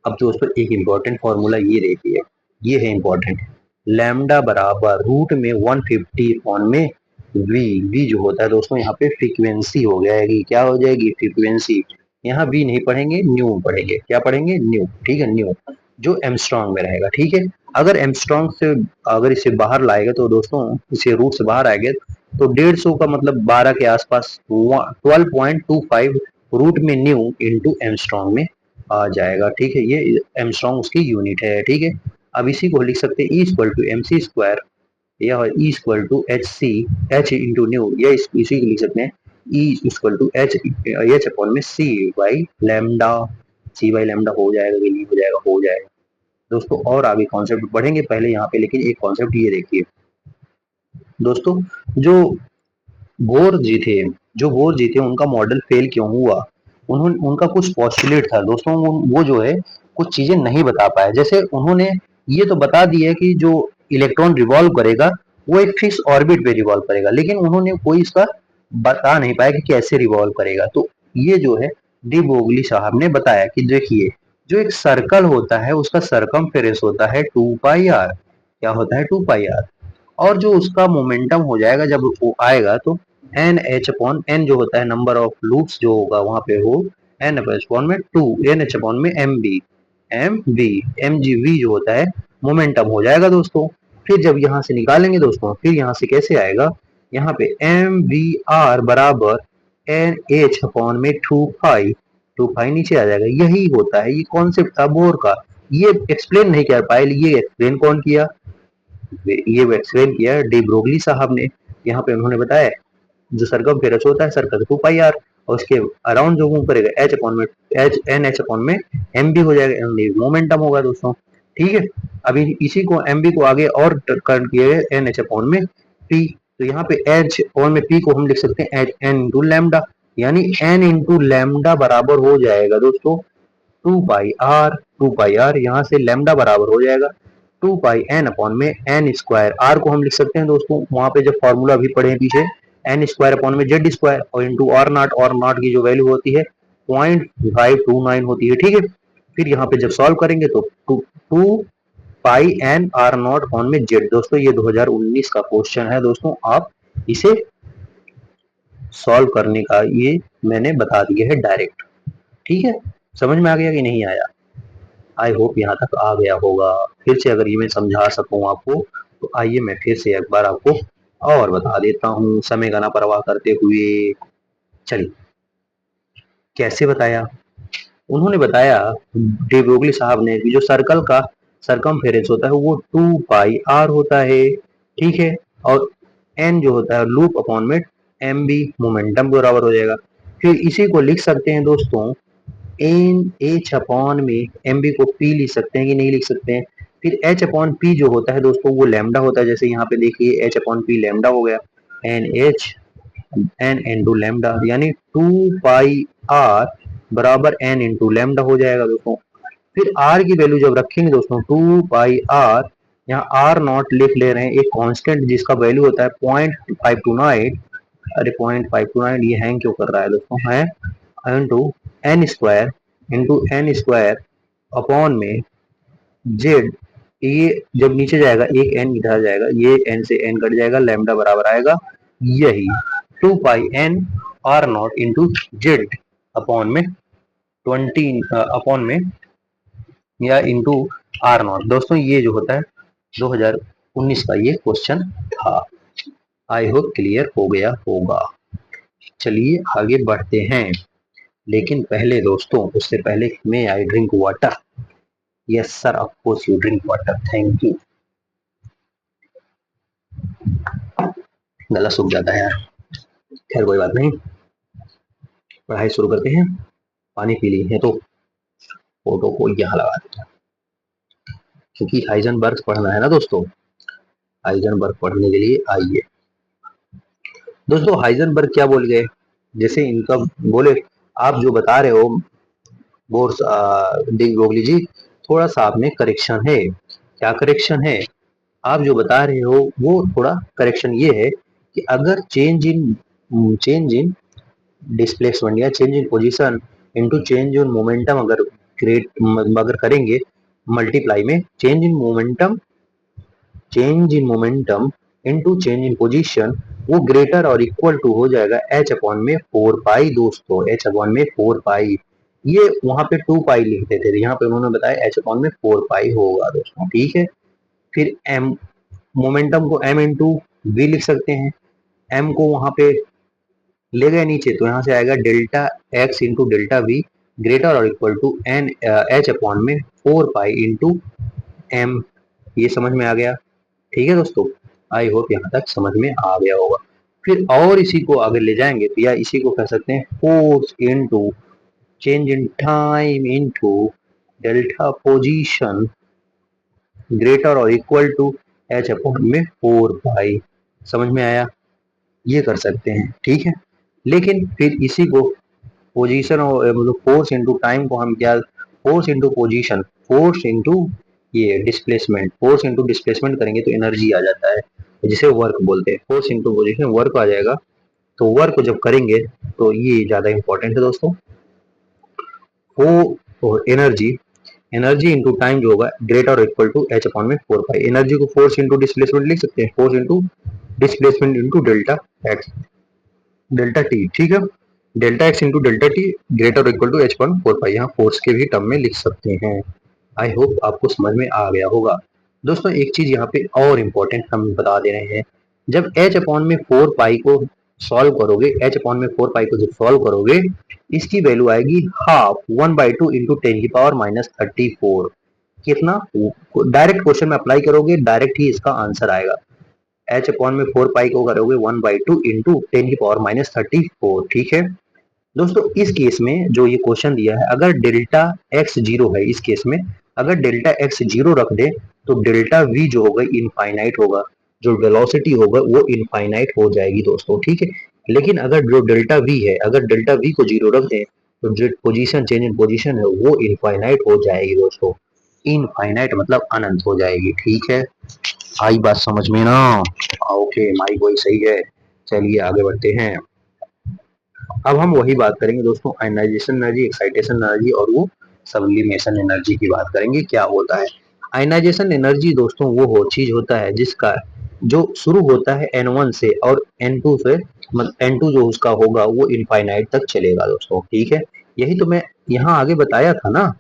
अब दोस्तों एक इंपॉर्टेंट फॉर्मूला ये देखिए, ये है इंपॉर्टेंट, लैम्डा बराबर रूट में 150 अपॉन में वी, वी जो होता है दोस्तों यहाँ पे फ्रीक्वेंसी हो जाएगी, क्या हो जाएगी फ्रीक्वेंसी। यहाँ वी नहीं पढ़ेंगे, न्यू पढ़ेंगे, क्या पढ़ेंगे न्यू, ठीक है न्यू, जो एमस्ट्रॉन्ग में रहेगा, ठीक है। अगर एमस्ट्रॉन्ग से अगर इसे बाहर लाएगा तो दोस्तों इसे रूट से बाहर आएगा तो 150 का मतलब 12 के आसपास 12.25 रूट में न्यू इंटू एमस्ट्रॉन्ग में आ जाएगा, ठीक है। ये एमस्ट्रॉन्ग उसकी यूनिट है, ठीक है। अब इसी को लिख सकते हैं E equal to M C square या E equal to H C, H into nu, या इसी को लिख सकते हैं E equal to H upon में C by lambda, C by lambda हो जाएगा कि नहीं हो जाएगा, हो जाएगा दोस्तों। और आगे कॉन्सेप्ट पढ़ेंगे पहले यहाँ पे, लेकिन एक कॉन्सेप्ट ये देखिए दोस्तों, जो बोर जी थे, जो बोर जी थे उनका मॉडल फेल क्यों हुआ, उन्होंने उनका कुछ पॉस्टुलेट था दोस्तों, वो जो है कुछ चीजें नहीं बता पाए। जैसे उन्होंने ये तो बता दिया कि जो इलेक्ट्रॉन रिवॉल्व करेगा वो एक फिक्स ऑर्बिट पे रिवॉल्व करेगा, लेकिन उन्होंने कोई इसका बता नहीं पाया कि कैसे रिवॉल्व करेगा। तो ये जो है डी ब्रोगली साहब ने बताया कि देखिए जो एक सर्कल होता है उसका सरकमफेरेंस होता है 2πr, क्या होता है 2πr, और जो उसका मोमेंटम हो जाएगा जब वो आएगा तो एन एच अपॉन एन जो होता है नंबर ऑफ लूप्स जो होगा वहां पे हो एन अपॉन में 2 एन एच अपॉन में एम जी वी जो होता है मोमेंटम हो जाएगा दोस्तों। फिर जब यहाँ से निकालेंगे दोस्तों, फिर यहाँ से कैसे आएगा, यहाँ पे एम वी आर बराबर एन एच अपॉन में 2 पाई नीचे आ जाएगा। यही होता है, ये कॉन्सेप्ट था बोर का। ये एक्सप्लेन नहीं कर पाए, ये एक्सप्लेन कौन किया, ये एक्सप्लेन किया डी ब्रोगली साहब ने। यहाँ पे उन्होंने बताया जो सरकमफेरेंस होता है सर्कल 2πr, और उसके अराउंड जो मूव करेगा एच अपॉन में एच अपॉन में एम बी हो जाएगा, एम बी मोमेंटम होगा दोस्तों, ठीक है। अभी इसी को एम बी को आगे और कर दिए एन एच अपॉन में पी, तो यहाँ पे एच अपॉन में पी को हम लिख सकते हैं एच एन इंटू लैम्डा, यानी एन इंटू लैम्डा बराबर हो जाएगा दोस्तों 2πr, 2πr यहाँ से लैम्डा बराबर हो जाएगा 2 पाई एन अपॉन में एन स्क्वायर, आर को हम लिख सकते हैं दोस्तों वहां पे जब फॉर्मूला भी पढ़े पीछे, एन स्क्वायर अपॉन में जेड स्क्वायर और इंटू आर नॉट की जो वैल्यू होती है 0.529 होती है, ठीक है। फिर यहाँ पे जब सॉल्व करेंगे तो 2 pi N R not upon में जेड, दोस्तों ये 2019 का क्वेश्चन है दोस्तों, आप इसे सॉल्व करने का ये मैंने बता दिया है डायरेक्ट, ठीक है। समझ में आ गया कि नहीं आया, आई होप यहाँ तक आ गया होगा। फिर से अगर ये मैं समझा सकूं आपको तो आइए मैं फिर से एक बार आपको और बता देता हूँ समय का ना परवाह करते हुए। चलिए कैसे बताया, उन्होंने बताया डी ब्रोगली साहब ने कि जो सर्कल का सरकमफेरेंस होता है वो 2 पाई आर होता है, ठीक है। और एन जो होता है लूप अपॉन में एम बी मोमेंटम बराबर हो जाएगा। फिर इसी को लिख सकते हैं दोस्तों एन एच अपॉन में एम बी को पी लिख सकते हैं कि नहीं लिख सकते हैं। फिर एच अपॉन पी जो होता है दोस्तों वो लैम्डा होता है, जैसे यहाँ पे देखिए एच अपॉन पी लैम्डा हो गया, N H N into lambda, यानी 2 पाई आर बराबर एन इंटू लैम्डा हो जाएगा दोस्तों। फिर आर की वैल्यू जब रखेंगे दोस्तों 2 पाई आर यहाँ आर नॉट लिख ले रहे हैं, एक कांस्टेंट जिसका वैल्यू होता है 0.529। अरे 0.529 ये हैंग क्यों कर रहा है दोस्तों, है इंटू एन स्क्वायर अपॉन में जेड। ये जब नीचे जाएगा एक एन इधर जाएगा, ये एन से एन कट जाएगा, लैम्डा बराबर आएगा यही 2 pi N R naught into Z upon में 20 अपॉन में या इंटू आर नॉट। दोस्तों ये जो होता है 2019 का ये क्वेश्चन था। आई होप क्लियर हो गया होगा। चलिए आगे बढ़ते हैं, लेकिन पहले दोस्तों उससे पहले मैं I drink water. Yes sir, of course you drink water, thank you. गला सूख जाता है यार, खैर कोई बात नहीं, पढ़ाई शुरू करते हैं। पानी पी ली है तो फोटो को यहाँ लगा देता, क्योंकि हाइजनबर्ग पढ़ना है ना दोस्तों। हाइजनबर्ग पढ़ने के लिए आइए दोस्तों। हाइजनबर्ग क्या बोल गए, जैसे इनका बोले आप जो बता रहे हो बोर्स गोगली जी, थोड़ा सा आप में करेक्शन है। क्या करेक्शन है, आप जो बता रहे हो वो थोड़ा करेक्शन ये है कि अगर चेंज इन डिस्प्लेसमेंट या change in position into change in momentum अगर क्रिएट अगर करेंगे मल्टीप्लाई में change in momentum into change in position, वो ग्रेटर और इक्वल टू हो जाएगा h अपॉन में 4 पाई दोस्तों, h अपॉन में 4 पाई। ये वहां पे 2 पाई लिखते थे, यहाँ पे उन्होंने बताया h अपॉन में 4 पाई होगा दोस्तों, ठीक है। फिर m मोमेंटम को m इंटू वी लिख सकते हैं, m को वहां पे ले गए नीचे तो यहाँ से आएगा delta x into delta V greater और equal to N h upon में 4 पाई इंटू m। ये समझ में आ गया, ठीक है दोस्तों। आई होप यहाँ तक समझ में आ गया होगा। फिर और इसी को आगे ले जाएंगे तो या इसी को कह सकते हैं force into change in time into delta position greater और इक्वल टू h अपॉन में 4 पाई। समझ में आया, ये कर सकते हैं, ठीक है। लेकिन फिर इसी को पोजीशन और मतलब फोर्स इनटू टाइम को हम क्या, force into position, force into ये डिस्प्लेसमेंट, फोर्स इनटू डिस्प्लेसमेंट करेंगे तो एनर्जी आ जाता है, जिसे वर्क बोलते हैं। फोर्स इनटू पोजीशन वर्क आ जाएगा, तो वर्क को जब करेंगे तो ये ज्यादा इंपॉर्टेंट है दोस्तों। वो एनर्जी एनर्जी इंटू टाइम जो होगा ग्रेटर और इक्वल टू h अपॉन में 4 पाई। एनर्जी को फोर्स इंटू डिस्प्लेसमेंट लिख सकते हैं, force into displacement into delta X delta T, ठीक है। Delta X into delta T greater equal to h point 4 pi, यहाँ फोर्स के भी टर्म में लिख सकते हैं। आई होप आपको समझ में आ गया होगा। दोस्तों एक चीज यहाँ पे और इम्पोर्टेंट हम बता दे रहे हैं, जब h अपॉन में 4 पाई को सॉल्व करोगे, h अपॉन में 4 पाई को जब सॉल्व करोगे, इसकी वैल्यू आएगी हाफ 1/2 इंटू 10⁻−34। कितना, डायरेक्ट क्वेश्चन में अप्लाई करोगे डायरेक्ट ही इसका आंसर आएगा। h अपॉन में 4 पाई को करोगे 1/2 इंटू 10⁻−34, ठीक है दोस्तों। इस केस में जो ये क्वेश्चन दिया है, अगर डेल्टा एक्स जीरो है, इस केस में अगर डेल्टा एक्स जीरो रख दे तो डेल्टा वी जो होगा इनफाइनाइट होगा, जो वेलोसिटी होगा वो इनफाइनाइट हो जाएगी दोस्तों, ठीक है। लेकिन अगर जो डेल्टा वी है, अगर डेल्टा वी को जीरो रख दे तो जो पोजीशन चेंज इन पोजीशन है वो इनफाइनाइट हो जाएगी दोस्तों। इनफाइनाइट मतलब अनंत हो जाएगी, ठीक है। आई बात समझ में ना, ओके माइक वही सही है। चलिए आगे बढ़ते हैं। अब हम वही बात करेंगे दोस्तों, आयनाइजेशन एनर्जी, एक्साइटेशन एनर्जी और वो सब्लिमेशन एनर्जी की बात करेंगे, क्या होता है। आयनाइजेशन एनर्जी दोस्तों वो हो चीज होता है जिसका जो शुरू होता है N1 से और N2 से, मतलब N2 जो उसका होगा वो इनफाइनाइट तक चलेगा दोस्तों, ठीक है। यही तो मैं यहाँ आगे बताया था ना,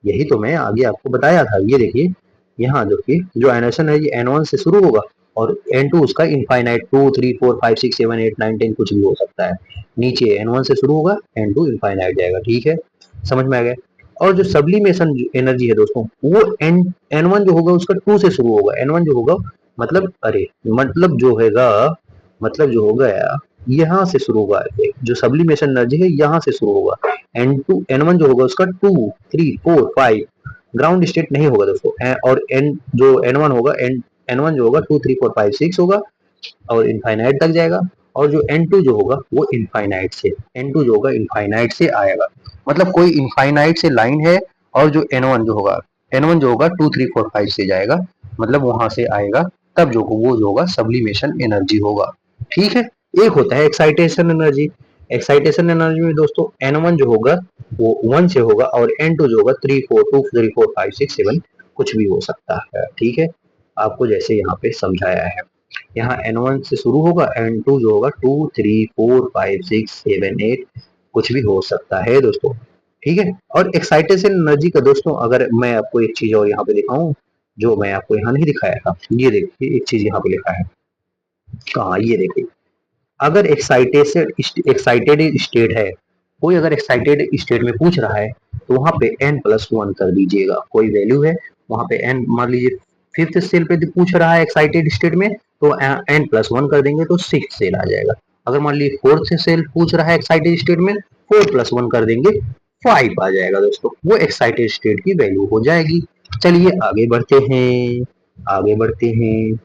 यही तो मैं आगे आपको बताया था। ये देखिए यहाँ देखिए जो आयनाइजेशन है ये N1 से शुरू होगा और N2 उसका इनफाइनाइट 2 3 4 5 6 7 8 9 10 कुछ भी हो सकता है। नीचे N1 से शुरू होगा, N2 इनफाइनाइट जाएगा, ठीक है, समझ में आ गया। और जो सब्लिमेशन एनर्जी है दोस्तों वो N1 जो होगा उसका 2 से शुरू होगा, N1 जो होगा मतलब अरे मतलब जो हैगा मतलब जो होगा यहाँ से शुरू होगा, जो सब्लिमेशन एनर्जी है यहाँ से शुरू होगा। N1 जो होगा उसका 2 3 4 5 ग्राउंड स्टेट नहीं होगा दोस्तों, और जो N1 होगा N1 जो होगा 2 3 4 5 6 होगा और इनफाइनाइट तक जाएगा। और जो N2 जो होगा वो इनफाइनाइट से, N2 जो होगा इनफाइनाइट से आएगा, मतलब कोई इनफाइनाइट से लाइन है और जो N1 जो होगा N1 जो होगा 2 3 4 5 से जाएगा मतलब वहां से आएगा, तब जो वो जो होगा सब्लिमेशन एनर्जी होगा। ठीक है। एक होता है एक्साइटेशन एनर्जी। एक्साइटेशन एनर्जी में दोस्तों N1 जो होगा वो 1 से होगा और N2 जो होगा 3 4 2 3 4 5 6 7 कुछ भी हो सकता है। ठीक है, आपको जैसे यहाँ पे समझाया है, यहाँ N1 से शुरू होगा, N2 जो होगा 2 3 4 5 6 7 8 कुछ भी हो सकता है दोस्तों। ठीक है, और एक्साइटेशन एनर्जी का दोस्तों अगर मैं आपको एक चीज और यहाँ पे दिखाऊं जो मैं आपको यहाँ नहीं दिखाया था, ये देखिए एक चीज यहाँ पे लिखा है। कहाँ, ये देखिए, अगर एक्साइटेड एक्साइटेड स्टेट है, कोई अगर एक्साइटेड स्टेट में पूछ रहा है तो वहां पे n+1 कर दीजिएगा। कोई वैल्यू है वहां पे n, मान लीजिए फिफ्थ सेल पे पूछ रहा है एक्साइटेड स्टेट में तो n+1 कर देंगे तो सिक्स सेल आ जाएगा। अगर मान लीजिए फोर्थ सेल पूछ रहा है एक्साइटेड स्टेट में, 4+1 कर देंगे 5 आ जाएगा दोस्तों, वो एक्साइटेड स्टेट की वैल्यू हो जाएगी। चलिए आगे बढ़ते हैं, आगे बढ़ते हैं।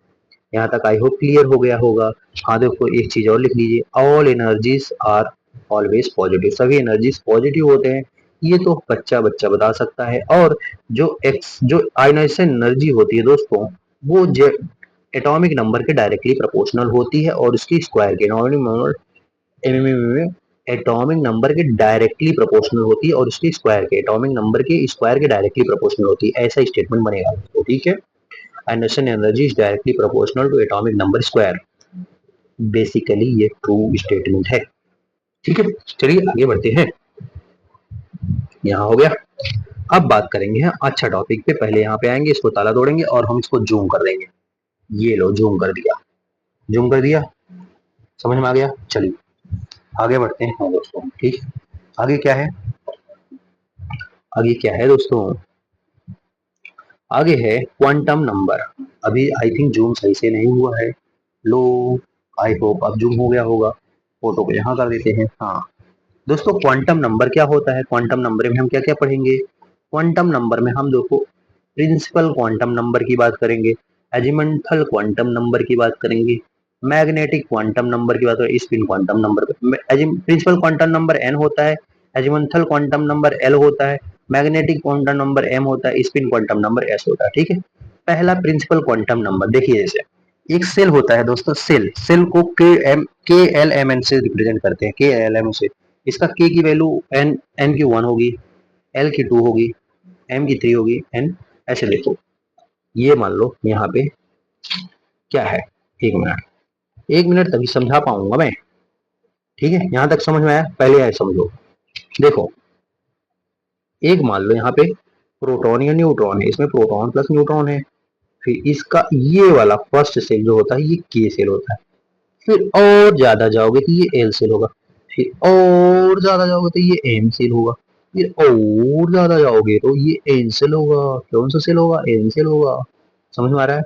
यहाँ तक आई होप क्लियर हो गया होगा। हाँ देखो एक चीज और लिख लीजिए, all energies are always positive, सभी एनर्जीज पॉजिटिव होते हैं। ये तो बच्चा बच्चा बता सकता है। और जो आयनाइजेशन एनर्जी होती है दोस्तों, वो एटॉमिक नंबर के डायरेक्टली प्रोपोर्शनल होती है और उसकी स्क्वायर के एटॉमिक नंबर के डायरेक्टली प्रोपोर्शनल होती है और उसकी स्क्वायर के एटॉमिक नंबर के स्क्वायर के डायरेक्टली प्रोपोर्शनल होती है। ऐसा स्टेटमेंट बनेगा दोस्तों। ठीक है, Anderson energy is directly proportional to atomic number square. Basically ये ट्रू स्टेटमेंट है। ठीक है, चलिए आगे बढ़ते हैं। यहाँ हो गया। अब बात करेंगे हम अच्छा टॉपिक पे। पहले यहाँ पे आएंगे, इसको ताला तोड़ेंगे और हम इसको जूम कर देंगे। ये लो जूम कर दिया, जूम कर दिया, समझ में आ गया। चलिए आगे बढ़ते हैं। हाँ दोस्तों, ठीक, आगे क्या है, आगे क्या है दोस्तों, आगे है क्वांटम नंबर। अभी आई थिंक जूम सही से नहीं हुआ है। लो, आई होप अब जूम हो गया होगा। फोटो को यहाँ कर देते हैं। हाँ दोस्तों, क्वांटम नंबर क्या होता है, क्वांटम नंबर में हम क्या क्या पढ़ेंगे। क्वांटम नंबर में हम देखो प्रिंसिपल क्वांटम नंबर की बात करेंगे, एजिमेंथल क्वांटम नंबर की बात करेंगे, मैग्नेटिक क्वांटम नंबर की बात करेंगे, spin quantum number. Principal quantum number n होता है, एजिमेंथल क्वांटम नंबर l होता है, मैग्नेटिक क्वांटम नंबर m होता है, स्पिन क्वांटम नंबर s होता है। ठीक है, पहला प्रिंसिपल क्वांटम नंबर देखिए, जैसे एक सेल होता है दोस्तों, सेल, सेल को के एल एम एन से रिप्रेजेंट करते हैं, के एल एम से। इसका के की वैल्यू एन, एन की 1 होगी, एल की 2 होगी, एम की 3 होगी, एन ऐसे। देखो ये मान लो यहाँ पे क्या है, एक मिनट, एक मिनट तभी समझा पाऊंगा मैं। ठीक है, यहाँ तक समझ में आया, पहले आए समझो। देखो एक मान लो यहाँ पे प्रोटॉन या न्यूट्रॉन है, इसमें प्रोटॉन प्लस न्यूट्रॉन है। फिर इसका ये वाला फर्स्ट सेल जो होता है ये के सेल होता है। फिर और ज्यादा जाओगे तो ये एल सेल होगा, फिर और ज्यादा जाओगे तो ये एम सेल होगा, फिर और ज्यादा जाओगे तो ये एन सेल होगा। कौन सा सेल होगा, एन सेल होगा। समझ में आ रहा है।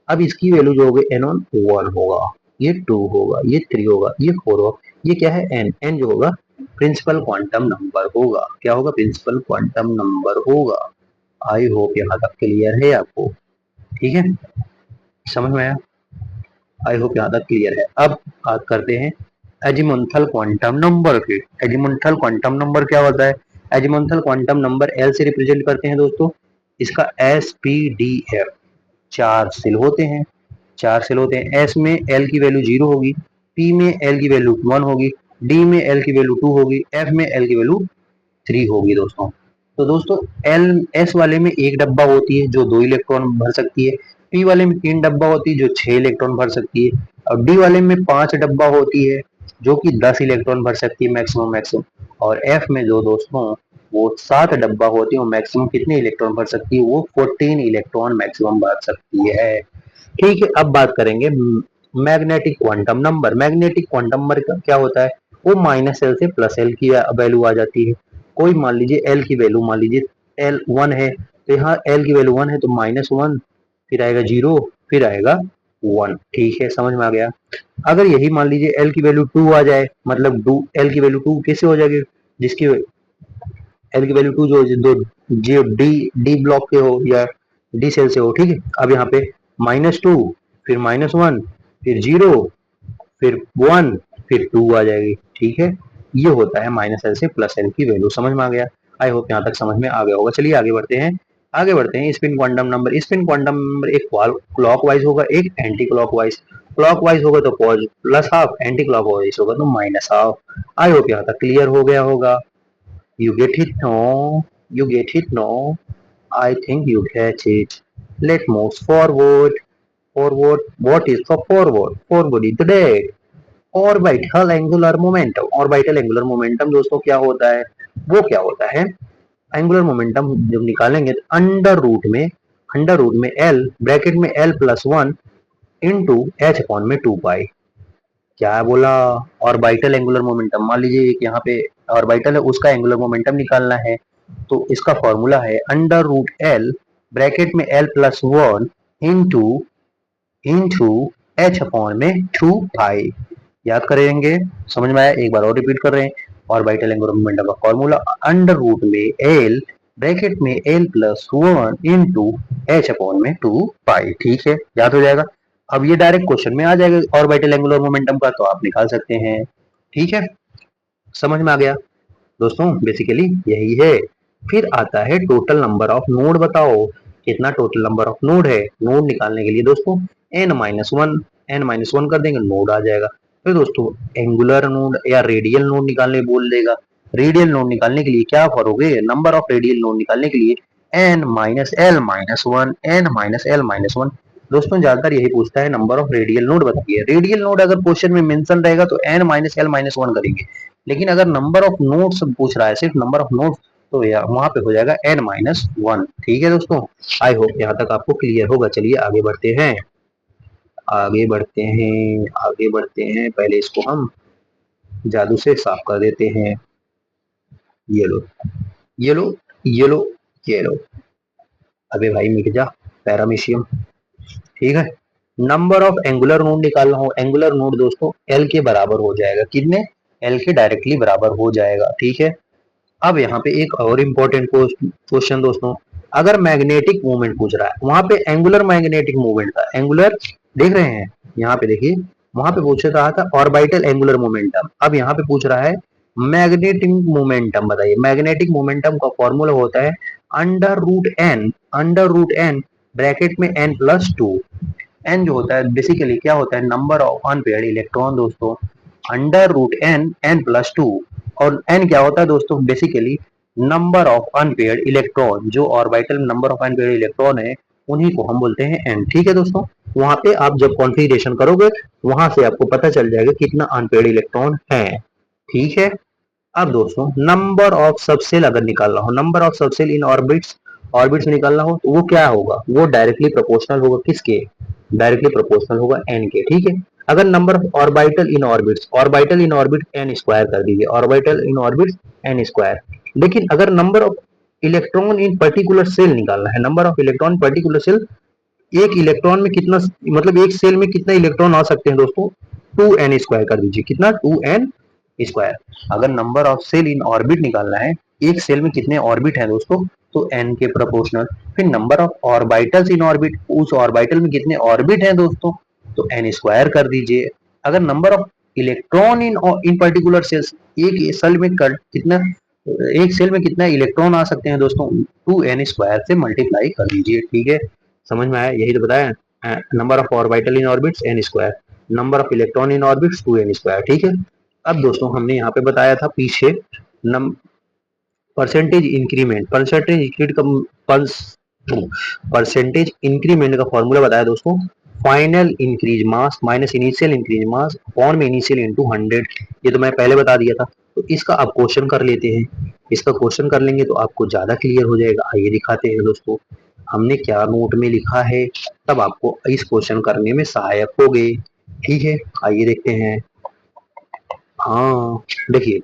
अब इसकी वैल्यू जो होगी एन वन होगा, ये टू होगा, ये थ्री होगा, ये फोर होगा। ये क्या है, एन, एन जो होगा प्रिंसिपल क्वांटम नंबर होगा। क्या होगा, प्रिंसिपल क्वांटम नंबर होगा। आई होप यहाँ तक क्लियर है आपको। ठीक है, समझ में आया, आई होप यहाँ तक क्लियर है। अब बात करते हैं एजिमुंथल क्वांटम नंबर के। एजिमुंथल क्वांटम नंबर क्या होता है, एजिमुंथल क्वांटम नंबर एल से रिप्रेजेंट करते हैं दोस्तों। इसका एस पी डी एफ, चार सेल होते हैं, चार सेल होते हैं। एस में एल की वैल्यू 0 होगी, पी में एल की वैल्यू 1 होगी, डी में एल की वैल्यू 2 होगी, एफ में एल की वैल्यू 3 होगी दोस्तों। तो दोस्तों एल, एस वाले में एक डब्बा होती है जो 2 इलेक्ट्रॉन भर सकती है, पी वाले में 3 डब्बा होती है जो 6 इलेक्ट्रॉन भर सकती है, और डी वाले में 5 डब्बा होती है जो कि 10 इलेक्ट्रॉन भर सकती है मैक्सिमम मैक्सिमम। और एफ में जो दोस्तों वो 7 डब्बा होती है, वो मैक्सिमम कितने इलेक्ट्रॉन भर सकती है, वो 14 इलेक्ट्रॉन मैक्सिमम भर सकती है। ठीक है, अब बात करेंगे magnetic quantum number. Magnetic quantum number क्या होता है, वो माइनस एल से प्लस एल की वैल्यू आ जाती है। कोई मान लीजिए एल की वैल्यू, मान लीजिए एल 1 है तो यहाँ एल की वैल्यू 1 है तो -1, फिर आएगा 0, फिर आएगा 1। ठीक है, समझ में आ गया। अगर यही मान लीजिए एल की वैल्यू 2 आ जाए, मतलब एल की वैल्यू 2 कैसे हो जाएगी, जिसकी एल की वैल्यू 2 जो डी डी ब्लॉक के हो या डी सेल से हो। ठीक है, अब यहाँ पे -2, फिर -1, फिर 0, फिर 1, फिर 2 आ जाएगी। ठीक है, ये होता है माइनस एल से प्लस एल की वैल्यू। समझ में आ गया, आई होप यहाँ तक समझ में आ गया होगा। चलिए आगे बढ़ते हैं। आगे बढ़ते हैं। Spin quantum number, spin quantum number एक क्लॉकवाइज होगा, एक एंटी क्लॉकवाइज। क्लॉकवाइज होगा तो प्लस हाफ, एंटी क्लॉकवाइज होगा तो माइनस हाफ। आई होप यहाँ तक क्लियर हो गया होगा। You get it no, you get it no, I think you get it. Let move forward. Forward, what is for forward? Forward is the date. Orbital angular momentum, orbital angular momentum दोस्तों क्या होता है? वो क्या होता है? Angular momentum जब निकालेंगे तो अंडर रूट में एल, ब्रैकेट में L plus one into H upon में 2 पाई। क्या बोला? ऑर्बिटल एंगुलर मोमेंटम, मान लीजिए एक यहाँ पे ऑर्बिटल है, उसका एंगुलर मोमेंटम निकालना है, तो इसका फॉर्मूला है अंडर रूट एल, ब्रैकेट में L plus one into into H upon में 2 पाई। याद करेंगे, समझ में आया? एक बार और रिपीट कर रहे हैं। ऑर्बिटल एंगुलर मोमेंटम का फॉर्मूला अंडर रूट में एल, ब्रैकेट में L plus one into H upon में 2 पाई। ठीक है, याद हो जाएगा। अब ये डायरेक्ट क्वेश्चन में आ जाएगा ऑर्बिटल एंगुलर मोमेंटम का, तो आप निकाल सकते हैं। ठीक है, समझ में आ गया दोस्तों? बेसिकली यही है। फिर आता है टोटल नंबर ऑफ नोड, बताओ कितना टोटल नंबर ऑफ नोड है। नोड निकालने के लिए दोस्तों n-1 कर देंगे, नोड आ जाएगा। फिर दोस्तों एंगुलर नोड या रेडियल नोड निकालने बोल देगा। रेडियल नोड निकालने के लिए क्या करोगे? नंबर ऑफ रेडियल नोड निकालने के लिए n-l-1, n-l-1। दोस्तों ज्यादातर यही पूछता है नंबर ऑफ रेडियल नोड बताइए। रेडियल नोड अगर क्वेश्चन में मेंशन रहेगा तो n-l-1 करेंगे, लेकिन अगर नंबर ऑफ नोड्स पूछ रहा है, सिर्फ नंबर ऑफ नोड्स, तो वहां पे हो जाएगा n-1। ठीक है दोस्तों, आई होप यहाँ तक आपको क्लियर होगा। चलिए आगे बढ़ते हैं, आगे बढ़ते हैं, आगे बढ़ते हैं। पहले इसको हम जादू से साफ कर देते हैं। ये लो, ये लो, ये लो, ये लो। अबे भाई मिट जा, पैरामीशियम। ठीक है, नंबर ऑफ एंगुलर नोड निकालना हो, एंगुलर नोड दोस्तों एल के बराबर हो जाएगा। कितने? एल के डायरेक्टली बराबर हो जाएगा। ठीक है, अब यहाँ पे एक और इम्पोर्टेंट क्वेश्चन दोस्तों, अगर मैग्नेटिक मूवमेंट पूछ रहा है, वहां पे एंगुलर मैग्नेटिक मूवमेंट था, एंगुलर देख रहे हैं यहाँ पे, देखिए वहां पे पूछ रहा था ऑर्बिटल एंगुलर मोमेंटम, अब यहाँ पे पूछ रहा है मैग्नेटिक मोमेंटम। बताइए, मैग्नेटिक मोमेंटम का फॉर्मूला होता है अंडर रूट एन ब्रैकेट में एन प्लस टू। एन जो होता है बेसिकली क्या होता है? नंबर ऑफ अनपेयर्ड इलेक्ट्रॉन दोस्तों, under root N, N plus two. और एन क्या होता है दोस्तों? Basically number of unpaired electron, जो ऑर्बिटल में नंबर ऑफ अनपेयर्ड इलेक्ट्रॉन है उन्हीं को हम बोलते हैं एन। ठीक है दोस्तों, वहां पे आप जब कॉन्फ़िगरेशन करोगे वहां से आपको पता चल जाएगा कितना अनपेयर्ड इलेक्ट्रॉन है। ठीक है, अब दोस्तों नंबर ऑफ सबसेल अगर निकालना हो, number of subshell in orbits, orbits निकालना हो तो वो क्या होगा? वो डायरेक्टली प्रोपोर्शनल होगा किसके? डायरेक्टली प्रोपोर्शनल होगा एन के। ठीक है, अगर number of orbital in orbits, orbital in orbit N square कर दीजिए, orbital in orbits N square. लेकिन अगर number of electron in particular shell निकालना है, number of electron particular shell, एक इलेक्ट्रॉन में कितना, मतलब एक सेल में कितना इलेक्ट्रॉन आ सकते हैं दोस्तों? 2n² कर दीजिए। कितना? 2n²। अगर number of shell in orbit निकालना है, एक सेल में कितने ऑर्बिट हैं दोस्तों? तो n के प्रोपोर्शनल। फिर number of orbitals in orbit, उस ऑर्बिटल में कितने ऑर्बिट हैं दोस्तों? तो n² कर दीजिए। अगर number of electron in particular shells, एक सेल में कितना, एक सेल में कितना इलेक्ट्रॉन आ सकते हैं दोस्तों? 2n² से मल्टीप्लाई कर दीजिए। ठीक है, समझ में आया? यही तो बताया, number of orbital in orbits n², number of electron in orbits 2n²। ठीक है, अब दोस्तों हमने यहाँ पे बताया था पीछे परसेंटेज इंक्रीमेंट का फॉर्मूला बताया दोस्तों, final increase mass minus initial increase mass upon में इनिशियल इंटू 100। ये तो मैं पहले बता दिया था, तो इसका आप क्वेश्चन कर लेते हैं। इसका क्वेश्चन कर लेंगे तो आपको ज्यादा क्लियर हो जाएगा। आइए दिखाते हैं दोस्तों हमने क्या नोट में लिखा है, तब आपको इस क्वेश्चन करने में सहायक हो गए। ठीक है, आइए देखते हैं। हाँ देखिए,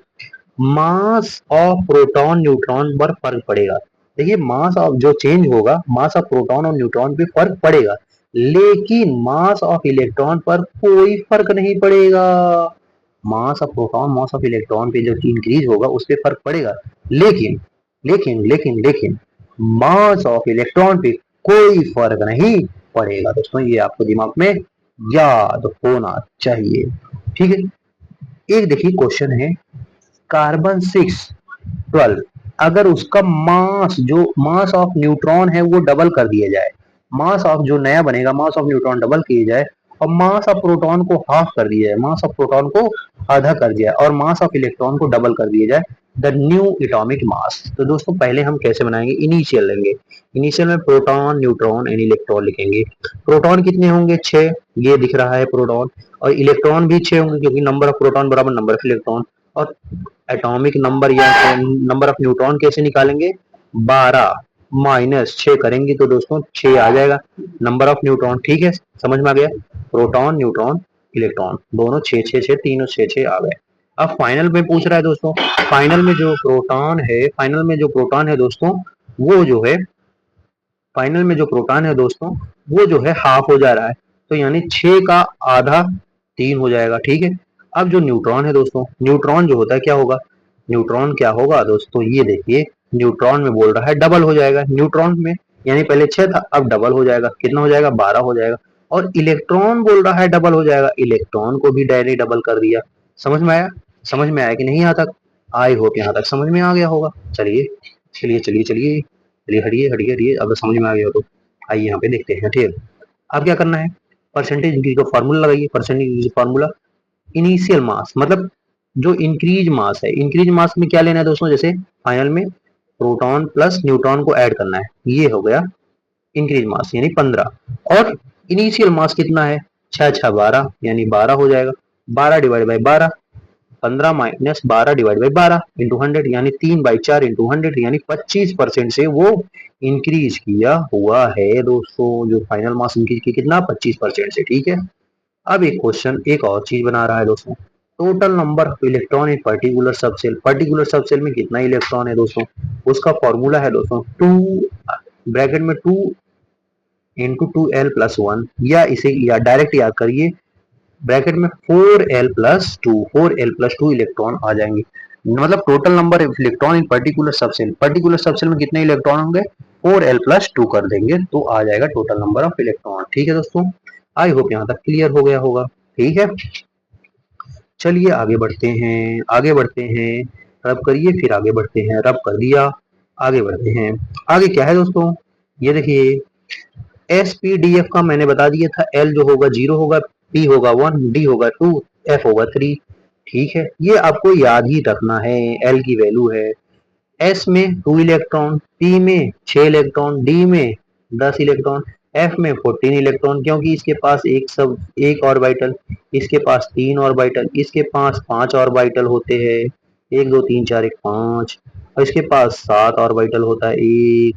मास ऑफ प्रोटॉन न्यूट्रॉन पर फर्क पड़ेगा। देखिए मास ऑफ जो चेंज होगा, मास ऑफ प्रोटॉन और न्यूट्रॉन पे फर्क पड़ेगा, लेकिन मास ऑफ इलेक्ट्रॉन पर कोई फर्क नहीं पड़ेगा। Mass of proton, mass of electron पे जो इंक्रीज होगा उस पे फर्क पड़ेगा, लेकिन लेकिन मास ऑफ इलेक्ट्रॉन पे कोई फर्क नहीं पड़ेगा। दोस्तों ये आपको दिमाग में याद होना चाहिए। ठीक है, एक देखिए क्वेश्चन है, कार्बन 6 12 अगर उसका मास ऑफ न्यूट्रॉन है वो डबल कर दिया जाए, मास ऑफ जो नया बनेगा मास ऑफ न्यूट्रॉन डबल किया जाए और मास ऑफ प्रोटॉन को हाफ कर दिया जाए, मास ऑफ प्रोटॉन को आधा कर दिया जाए और मास ऑफ इलेक्ट्रॉन को डबल कर दिया जाए, द न्यू एटॉमिक मास। तो दोस्तों पहले हम कैसे बनाएंगे, इनिशियल लेंगे, इनिशियल में प्रोटॉन न्यूट्रॉन एंड इलेक्ट्रॉन लिखेंगे। प्रोटॉन कितने होंगे, 6, ये दिख रहा है प्रोटॉन, और इलेक्ट्रॉन भी 6 होंगे क्योंकि नंबर ऑफ प्रोटॉन बराबर नंबर ऑफ इलेक्ट्रॉन। और एटॉमिक नंबर या नंबर ऑफ न्यूट्रॉन कैसे निकालेंगे, 12 माइनस 6 करेंगे तो दोस्तों 6 आ जाएगा नंबर ऑफ न्यूट्रॉन। ठीक है, समझ में आ गया, प्रोटॉन न्यूट्रॉन इलेक्ट्रॉन दोनों 6 6 6 तीनों 6 6 आ गए। अब फाइनल में पूछ रहा है दोस्तों, फाइनल में जो प्रोटॉन है, फाइनल में जो प्रोटॉन है दोस्तों, वो जो है फाइनल में जो प्रोटॉन है दोस्तों वो जो है हाफ हो जा रहा है, तो यानी 6 का आधा 3 हो जाएगा। ठीक है, अब जो न्यूट्रॉन है दोस्तों, न्यूट्रॉन जो होता है क्या होगा, न्यूट्रॉन क्या होगा दोस्तों, ये देखिए न्यूट्रॉन में बोल रहा है डबल हो जाएगा, न्यूट्रॉन में यानी पहले 6 था अब डबल हो जाएगा, कितना हो जाएगा 12 हो जाएगा। और इलेक्ट्रॉन बोल रहा है डबल हो जाएगा, इलेक्ट्रॉन को भी डायरेक्ट डबल कर दिया। समझ में आया, समझ में आया कि नहीं यहाँ तक, आई होप यहाँ तक समझ में आ गया होगा। चलिए चलिए चलिए चलिए चलिए, हटिए हटिए हटिए, अब समझ में आ गया हो तो आइए यहाँ पे देखते हैं। ठीक है, अब क्या करना है, परसेंटेज इंक्रीज का फॉर्मूला लगाइए, percentage increase formula, initial mass मतलब जो इंक्रीज मास है, इंक्रीज मास में क्या लेना है दोस्तों, जैसे फाइनल में प्रोटॉन प्लस न्यूट्रॉन को ऐड करना है, ये हो गया इंक्रीज मास यानी 15, और इनिशियल मास कितना है, 6 6 12 यानी 12 हो जाएगा, 12 divide by 12, 15 minus 12 divide by 12 into 100 यानी 3/4 इंटू 100 यानी 25% से वो इंक्रीज किया हुआ है दोस्तों, जो फाइनल मास इंक्रीज किया कितना 25% से। ठीक है, अब एक क्वेश्चन एक और चीज बना रहा है दोस्तों, total number of electron in particular subshell में कितना इलेक्ट्रॉन है दोस्तों, उसका फॉर्मूला है दोस्तों 2 ब्रैकेट में 2 इंटू 2l+1, या इसे या डायरेक्ट याद करिए, ब्रैकेट में 4l+2 इलेक्ट्रॉन आ जाएंगे, मतलब total number of electron in particular subshell में कितने इलेक्ट्रॉन होंगे, 4l+2 कर देंगे तो आ जाएगा टोटल नंबर ऑफ इलेक्ट्रॉन। ठीक है दोस्तों, आई होप यहाँ तक क्लियर हो गया होगा। ठीक है, चलिए आगे बढ़ते हैं, आगे बढ़ते हैं, रब करिए फिर आगे बढ़ते हैं, रब कर दिया, आगे बढ़ते हैं। आगे क्या है दोस्तों, ये देखिए SPDF का मैंने बता दिया था, L जो होगा 0 होगा, P होगा 1, D होगा 2, F होगा 3। ठीक है, ये आपको याद ही रखना है, L की वैल्यू है, S में 2 इलेक्ट्रॉन, P में 6 इलेक्ट्रॉन, D में 10 इलेक्ट्रॉन, F में 14 इलेक्ट्रॉन, क्योंकि इसके पास एक ऑर्बिटल, इसके पास 3 ऑर्बिटल, इसके पास 5 ऑर्बिटल होते हैं, 1 2 3 4 1 5, और इसके पास 7 ऑर्बिटल होता है, 1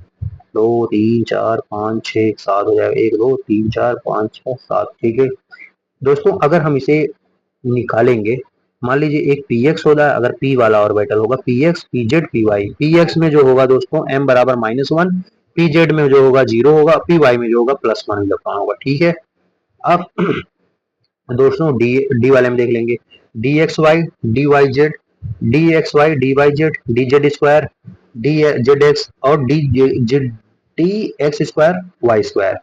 2 3 4 5 6 7 हो जाएगा, 1 2 3 4 5 6 7। ठीक है दोस्तों, अगर हम इसे निकालेंगे, मान लीजिए एक px होगा, अगर p वाला ऑर्बिटल होगा px pz py, px में जो होगा दोस्तों m बराबर -1, pz में जो होगा 0 होगा, py में जो होगा +1 इलेक्ट्रॉन होगा। ठीक है, अब दोस्तों डी वाले में देख लेंगे, dxy dyz dxy dyz dz square dzx और dx स्क्वायर y स्क्वायर।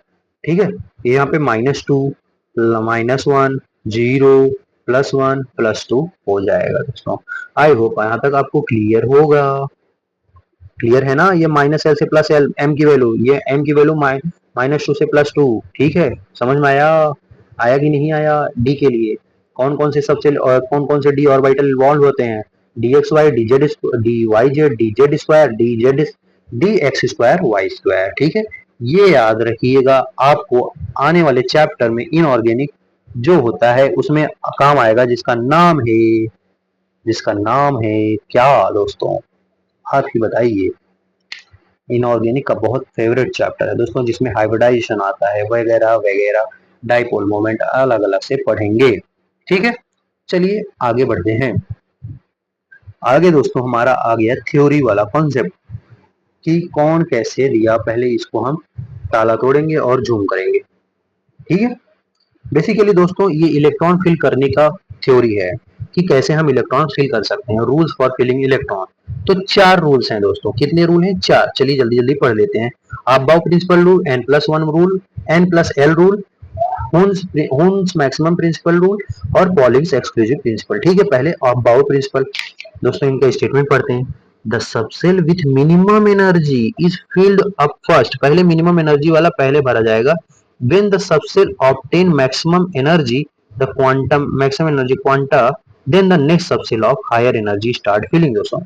ठीक है, यहाँ पे -2 -1 0 +1 +2 हो जाएगा दोस्तों। आई होप यहाँ तक आपको क्लियर होगा, क्लियर है ना, ये -l से +l, m की वैल्यू, ये m की वैल्यू -2 से +2। ठीक है, समझ में आया, आया कि नहीं आया। डी के लिए कौन कौन से सबसे और कौन कौन से डी ऑर्बिटल इन्वॉल्व होते हैं, dxy dz dyz dz square dx square y square. ठीक है, ये याद रखिएगा, आपको आने वाले चैप्टर में इनऑर्गेनिक जो होता है उसमें काम आएगा, जिसका नाम है क्या दोस्तों, आप ही बताइए। इनऑर्गेनिक का बहुत फेवरेट चैप्टर है दोस्तों, जिसमें हाइब्रिडाइजेशन आता है वगैरह वगैरह, डाइपोल मोमेंट अलग अलग से पढ़ेंगे। ठीक है, चलिए आगे बढ़ते हैं। आगे दोस्तों हमारा आ गया थ्योरी वाला कॉन्सेप्ट कि कौन कैसे दिया, पहले इसको हम ताला तोड़ेंगे और जूम करेंगे। ठीक है, बेसिकली दोस्तों ये इलेक्ट्रॉन फिल करने का थ्योरी है कि कैसे हम इलेक्ट्रॉन फिल कर सकते हैं, रूल्स फॉर फिलिंग इलेक्ट्रॉन। तो 4 रूल्स हैं दोस्तों, कितने रूल हैं, 4, चलिए जल्दी जल्दी पढ़ लेते हैं। Aufbau principle rule, n+1 rule, n+l rule, Hund's maximum principle rule और पॉलिंग्स एक्सक्लूसिव प्रिंसिपल। ठीक है, पहले अबाउ प्रिंसिपल दोस्तों, इनका स्टेटमेंट पढ़ते हैं। The subshell with minimum energy is filled up first, पहले मिनिमम एनर्जी वाला पहले भरा जाएगा। When the subshell obtain maximum energy the quantum maximum energy quanta, then the next subshell of higher energy start filling दोस्तों।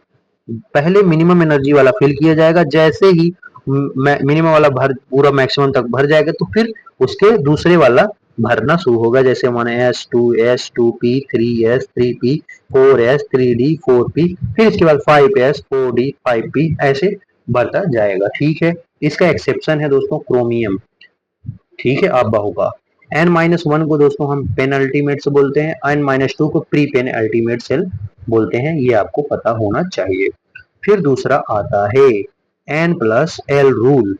पहले minimum energy वाला fill किया जाएगा, जैसे ही मिनिमम वाला भर पूरा मैक्सिमम तक भर जाएगा तो फिर उसके दूसरे वाला भरना शुरू होगा, जैसे माने S2 S2P 3S 3P 4S 3D 4P, फिर इसके बाद 5S 4D 5P, ऐसे बढ़ता जाएगा। ठीक है, इसका एक्सेप्शन है दोस्तों क्रोमियम। ठीक है, आप बहु का N-1 को दोस्तों हम पेन अल्टीमेट से बोलते हैं, N-2 को प्री पेन अल्टीमेट सेल बोलते हैं, ये आपको पता होना चाहिए। फिर दूसरा आता है N+L रूल।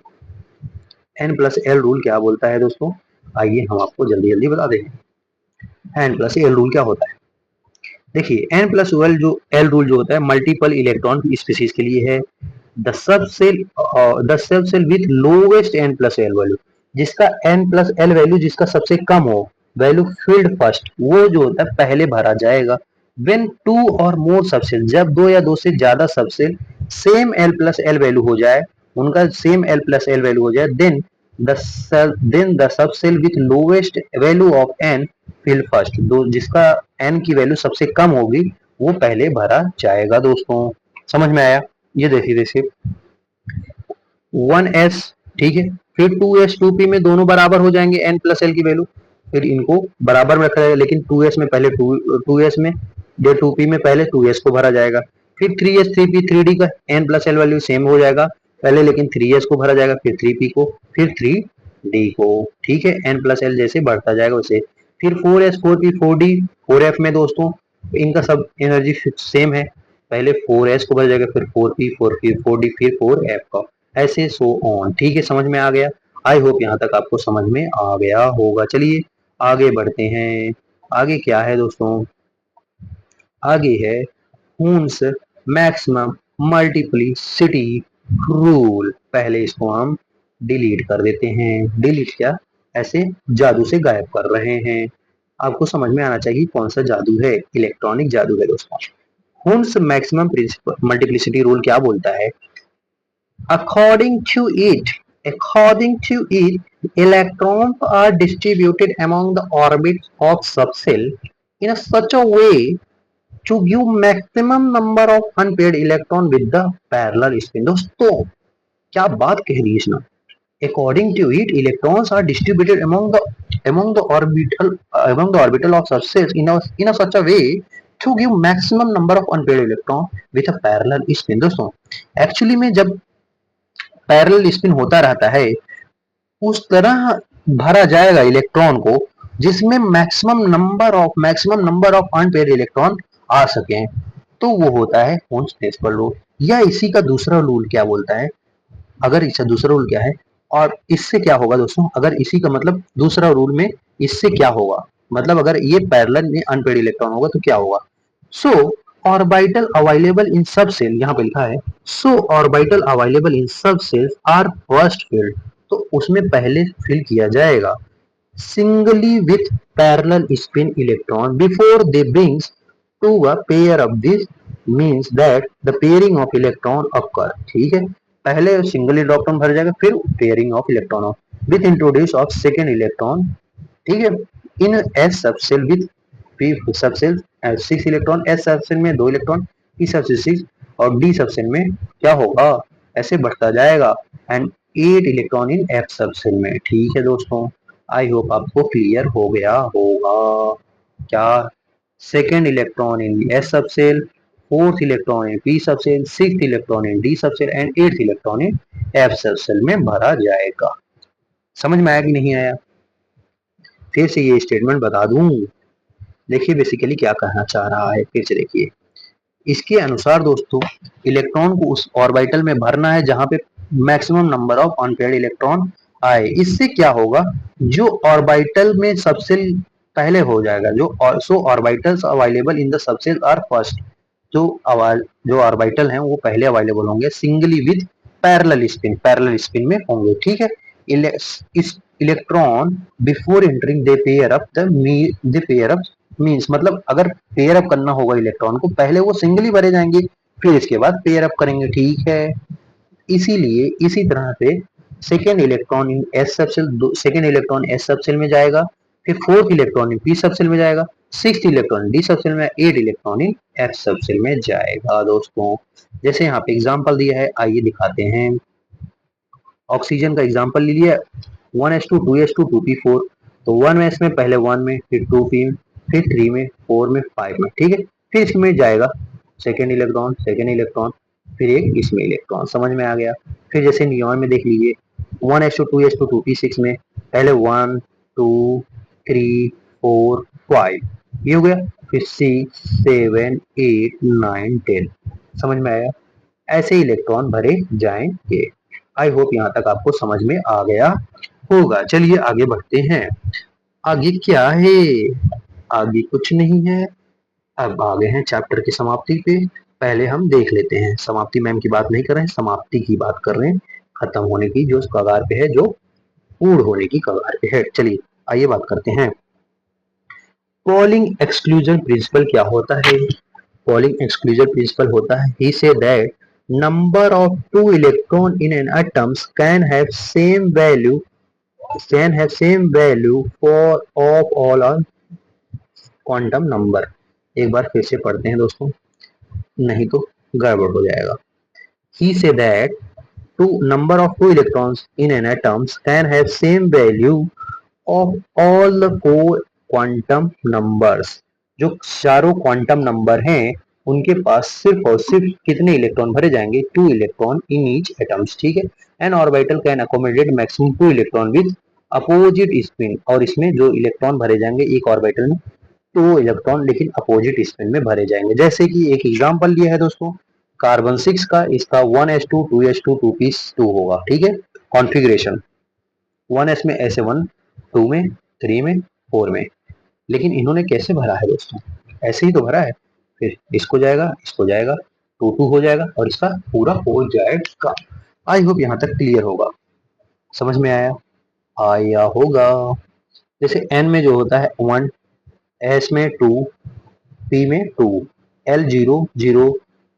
N+L रूल क्या बोलता है दोस्तों, आइए हम आपको जल्दी जल्दी बता दें। N+L रूल क्या होता है, देखिए N+L जो L रूल जो होता है मल्टीपल इलेक्ट्रॉन स्पीसीज के लिए है। The sub cell with lowest N+L value, जिसका N+L वैल्यू जिसका सबसे कम हो, वैल्यू फील्ड फर्स्ट, वो जो होता है पहले भरा जाएगा। व्हेन टू और मोर सबसेल, जब दो या दो से ज्यादा सबसेल सेम L+L वैल्यू हो जाए, उनका सेम L+L वैल्यू हो जाए, then the subshell with lowest value of N fill first, दो जिसका N की वैल्यू सबसे कम होगी वो पहले भरा जाएगा दोस्तों। समझ में आया, ये देखिए जैसे 1S, ठीक है, फिर 2S 2P में दोनों बराबर हो जाएंगे N+L की वैल्यू, फिर इनको बराबर में रखा जाएगा, लेकिन 2S में पहले 2S में, जो 2P में पहले 2S को भरा जाएगा। फिर 3S 3P 3D का N+L वैल्यू सेम हो जाएगा पहले, लेकिन 3S को भरा जाएगा, फिर 3P को, फिर 3D को। ठीक है, N+L जैसे बढ़ता जाएगा वैसे। फिर 4S 4P 4D 4F में दोस्तों इनका सब एनर्जी सेम है, पहले 4S को भरा जाएगा, फिर 4P 4P 4D, फिर 4F का, ऐसे सो ऑन। ठीक है, समझ में आ गया, आई होप यहाँ तक आपको समझ में आ गया होगा। चलिए आगे बढ़ते हैं, आगे क्या है दोस्तों, आगे है हून्स मैक्सिमम मल्टीप्लिसिटी रूल। पहले इसको हम डिलीट कर देते हैं, डिलीट क्या, ऐसे जादू से गायब कर रहे हैं। आपको समझ में आना चाहिए कौन सा जादू है, इलेक्ट्रॉनिक जादू है दोस्तों। हून्स मैक्सिमम मल्टीप्लिसिटी रूल क्या बोलता है, According to it, according to it, electrons are distributed among the orbits of subcell in a such a way to give maximum number of unpaired electron with the parallel spin. दोस्तों क्या बात कह दी इसने, according to it, electrons are distributed among the orbital of subcells in a such a way to give maximum number of unpaired electron with a parallel spin। दोस्तों actually में जब parallel spin होता रहता है उस तरह भरा जाएगा इलेक्ट्रॉन को जिसमें maximum number of unpaired electron आ सके, तो वो होता है हॉर्न्स प्रिंसिपल रूल। या इसी का दूसरा रूल क्या बोलता है, अगर इसका दूसरा रूल क्या है, और इससे क्या होगा दोस्तों, अगर इसी का मतलब दूसरा रूल में इससे क्या होगा, मतलब अगर ये पैरेलल में अनपेयर्ड इलेक्ट्रॉन होगा तो क्या होगा। सो ऑर्बिटल अवेलेबल इन सब सेल, यहाँ पे लिखा है सो ऑर्बिटल अवेलेबल इन सब सेल्स आर फर्स्ट फिल्ड, तो उसमें पहले फिल किया जाएगा singly with parallel spin electron before they brings to a pair of this, means that the pairing of electron occur। ठीक है, पहले सिंगल इलेक्ट्रॉन भर जाएगा, फिर pairing of electron with introduce of second electron. ठीक है, in S subshell with P subshell 6 electron, S subshell में 2 electron, P subshell 6, और डी सबसेल में क्या होगा, ऐसे बढ़ता जाएगा, and 8 electron in F subshell में। ठीक है दोस्तों, आई होप आपको क्लियर हो गया होगा। क्या, second electron in S subshell, fourth electron in P subshell, sixth electron in D subshell, and eighth electron in F subshell में भरा जाएगा। समझ में आया कि नहीं आया, फिर से ये स्टेटमेंट बता दूं, देखिए बेसिकली क्या कहना चाह रहा है, फिर से देखिए। इसके अनुसार दोस्तों इलेक्ट्रॉन को उस ऑर्बिटल में भरना है जहां पे maximum number of unpaired electron आए। इससे क्या होगा, जो ऑर्बिटल में सबसे पहले हो जाएगा, so orbitals available in the subshell are first, जो जो ऑर्बिटल हैं वो पहले अवेलेबल होंगे सिंगली विद पैरेलल स्पिन में होंगे। ठीक है, इस इलेक्ट्रॉन बिफोर एंटरिंग दे पेयर अप मीन्स, मतलब अगर पेयर अप करना होगा इलेक्ट्रॉन को, पहले वो सिंगली भरे जाएंगे, फिर इसके बाद पेयर अप करेंगे, ठीक है। इसीलिए इसी तरह से second electron in S subshell, second electron S subshell में जाएगा, फिर fourth electron in P subshell में जाएगा, सिक्स्थ इलेक्ट्रॉन डी सबसेल में, eight electron in F subshell में जाएगा दोस्तों। जैसे यहाँ पे एग्जांपल दिया है, आइए दिखाते हैं। ऑक्सीजन का एग्जांपल ले लिया, 1s2 2s2 2p4, तो 1s में पहले 1 में, फिर 2p में, फिर 3 में, 4 में, 5 में, ठीक है। फिर इसमें जाएगा सेकेंड इलेक्ट्रॉन, फिर एक इसमें इलेक्ट्रॉन, समझ में आ गया। फिर जैसे नियॉन में देख लीजिए, 1s2 2s2 2p6 में पहले 1 2 3 4 5, ये हो गया। फिर 6 7 8 9 10, समझ में आया। ऐसे इलेक्ट्रॉन भरे जाएंगे। आई होप यहाँ तक आपको समझ में आ गया होगा। चलिए आगे बढ़ते हैं। आगे क्या है? आगे कुछ नहीं है। अब आ गए हैं चैप्टर की समाप्ति पे। पहले हम देख लेते हैं, समाप्ति मैम की बात नहीं कर रहे हैं, समाप्ति की बात कर रहे हैं, खत्म होने की, जो कगार पे है, जो पूर्ण होने की कगार पे है। चलिए आइए बात करते हैं। पॉलिंग एक्सक्लूजन प्रिंसिपल क्या होता है? पॉलिंग एक्सक्लूजन प्रिंसिपल होता है, he said that number of two electron in an atoms can have same value for of all a quantum number। एक बार फिर से पढ़ते हैं दोस्तों, नहीं तो गड़बड़ हो जाएगा। he said that two number of two electrons in an atoms can have same value of all the four quantum numbers। जो चारों क्वांटम नंबर हैं उनके पास सिर्फ और सिर्फ कितने इलेक्ट्रॉन भरे जाएंगे? 2 इलेक्ट्रॉन इन ईच एटम्स, ठीक है। N orbital can accommodate maximum 2 electron with opposite spin, और इसमें जो इलेक्ट्रॉन भरे जाएंगे एक ऑर्बिटल में, तो इलेक्ट्रॉन लेकिन अपोजिट स्पिन में भरे जाएंगे। जैसे कि एक एग्जांपल लिया है दोस्तों, कार्बन 6 का, इसका 1s2 2s2 2p2 होगा, ठीक है। कॉन्फ़िगरेशन 1s में ऐसे 1, 2 में, 3 में, 4 में, लेकिन इन्होंने कैसे भरा है दोस्तों? ऐसे ही तो भरा है। फिर इसको जाएगा, 2 2 हो जाएगा और इसका पूरा हो जाएगा। आई होप यहाँ तक क्लियर होगा, समझ में आया? आया होगा। जैसे एन में जो होता है 1, एस में 2, पी में 2, एल 0 0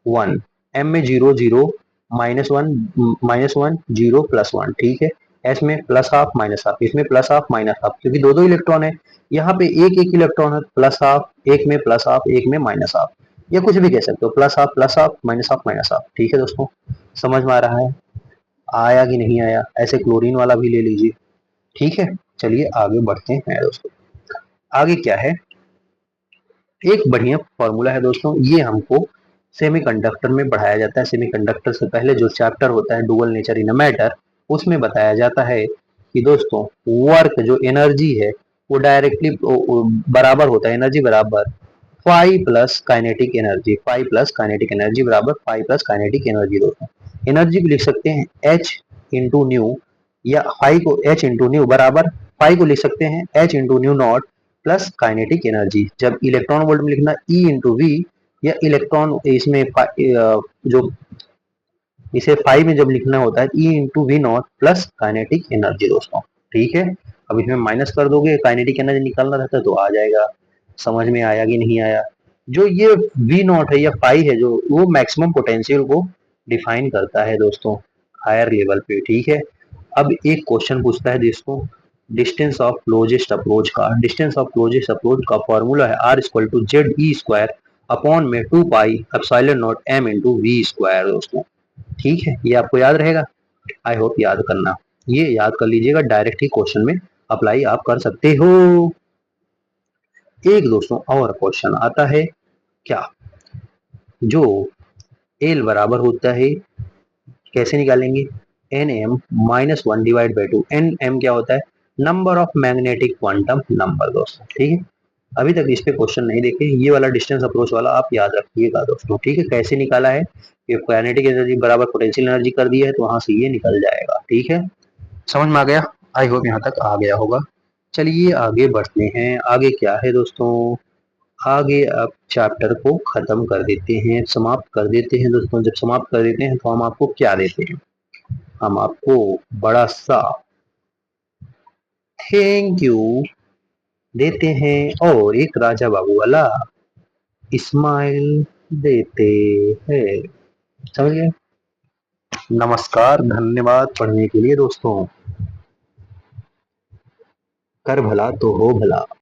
1, एम में 0 0 -1 0 +1, ठीक है। एस में प्लस हाफ माइनस हाफ, इसमें प्लस हाफ माइनस हाफ, क्योंकि दो दो इलेक्ट्रॉन है। यहाँ पे एक एक इलेक्ट्रॉन है, प्लस हाफ, एक में प्लस हाफ, एक में माइनस हाफ, या कुछ भी कह सकते हो, प्लस हाफ माइनस हाफ, ठीक है दोस्तों। समझ में आ रहा है? आया कि नहीं आया? ऐसे क्लोरीन वाला भी ले लीजिए, ठीक है। चलिए आगे बढ़ते हैं दोस्तों। आगे क्या है? एक बढ़िया फॉर्मूला है दोस्तों, ये हमको सेमीकंडक्टर में पढ़ाया जाता है। सेमीकंडक्टर से पहले जो चैप्टर होता है dual nature in a matter, उसमें बताया जाता है कि दोस्तों वर्क जो एनर्जी है वो डायरेक्टली बराबर होता है, एनर्जी बराबर phi plus kinetic energy, phi plus kinetic energy बराबर फाइव प्लस काइनेटिक एनर्जी। दोस्तों एनर्जी को लिख सकते हैं एच इंटू न्यू, या फाइव को एच इंटू न्यू बराबर, फाइव को लिख सकते हैं H into nu not plus kinetic energy. जब इलेक्ट्रॉन वोल्ट में लिखना ई इंटू वी, या इलेक्ट्रॉन इसमें जो इसे फाइव में जब लिखना होता है E into V not plus kinetic energy दोस्तों, ठीक है। अब इसमें माइनस कर दोगे, काइनेटिक एनर्जी निकालना रहता है तो आ जाएगा। समझ में आया कि नहीं आया? जो ये वी नॉट है या फाइव है, जो वो मैक्सिमम पोटेंशियल को डिफाइन करता है दोस्तों हायर लेवल पे, ठीक है। अब एक क्वेश्चन पूछता है दोस्तों, डिस्टेंस ऑफ क्लोजेस्ट अप्रोच का, डिस्टेंस ऑफ क्लोजेस्ट अप्रोच का फॉर्मूला है are equal to Z E square upon में 2 pi epsilon not M into V square दोस्तों, ठीक है। ये आपको याद रहेगा, आई होप याद करना, ये याद कर लीजिएगा, डायरेक्ट ही क्वेश्चन में अप्लाई आप कर सकते हो। एक दोस्तों और क्वेश्चन आता है, क्या जो एल बराबर होता है, कैसे निकालेंगे? N M -1 divide by 2, N M क्या होता है? Number of magnetic quantum number दोस्तों, ठीक है। अभी तक इस पे क्वेश्चन नहीं देखे, ये वाला डिस्टेंस अप्रोच वाला आप याद रखिएगा दोस्तों, ठीक है। कैसे निकाला है? ये काइनेटिक एनर्जी बराबर पोटेंशियल एनर्जी कर दिया है, तो वहां से ये निकल जाएगा, ठीक है। समझ में आ गया? आई होप यहाँ तक आ गया होगा। चलिए आगे बढ़ते हैं। आगे क्या है दोस्तों? आगे अब चैप्टर को खत्म कर देते हैं, समाप्त कर देते हैं दोस्तों। जब समाप्त कर देते हैं तो हम आपको क्या देते हैं? हम आपको बड़ा सा थैंक यू देते हैं, और एक राजा बाबू वाला स्माइल देते हैं। समझ गए? नमस्कार, धन्यवाद पढ़ने के लिए दोस्तों। कर भला तो हो भला।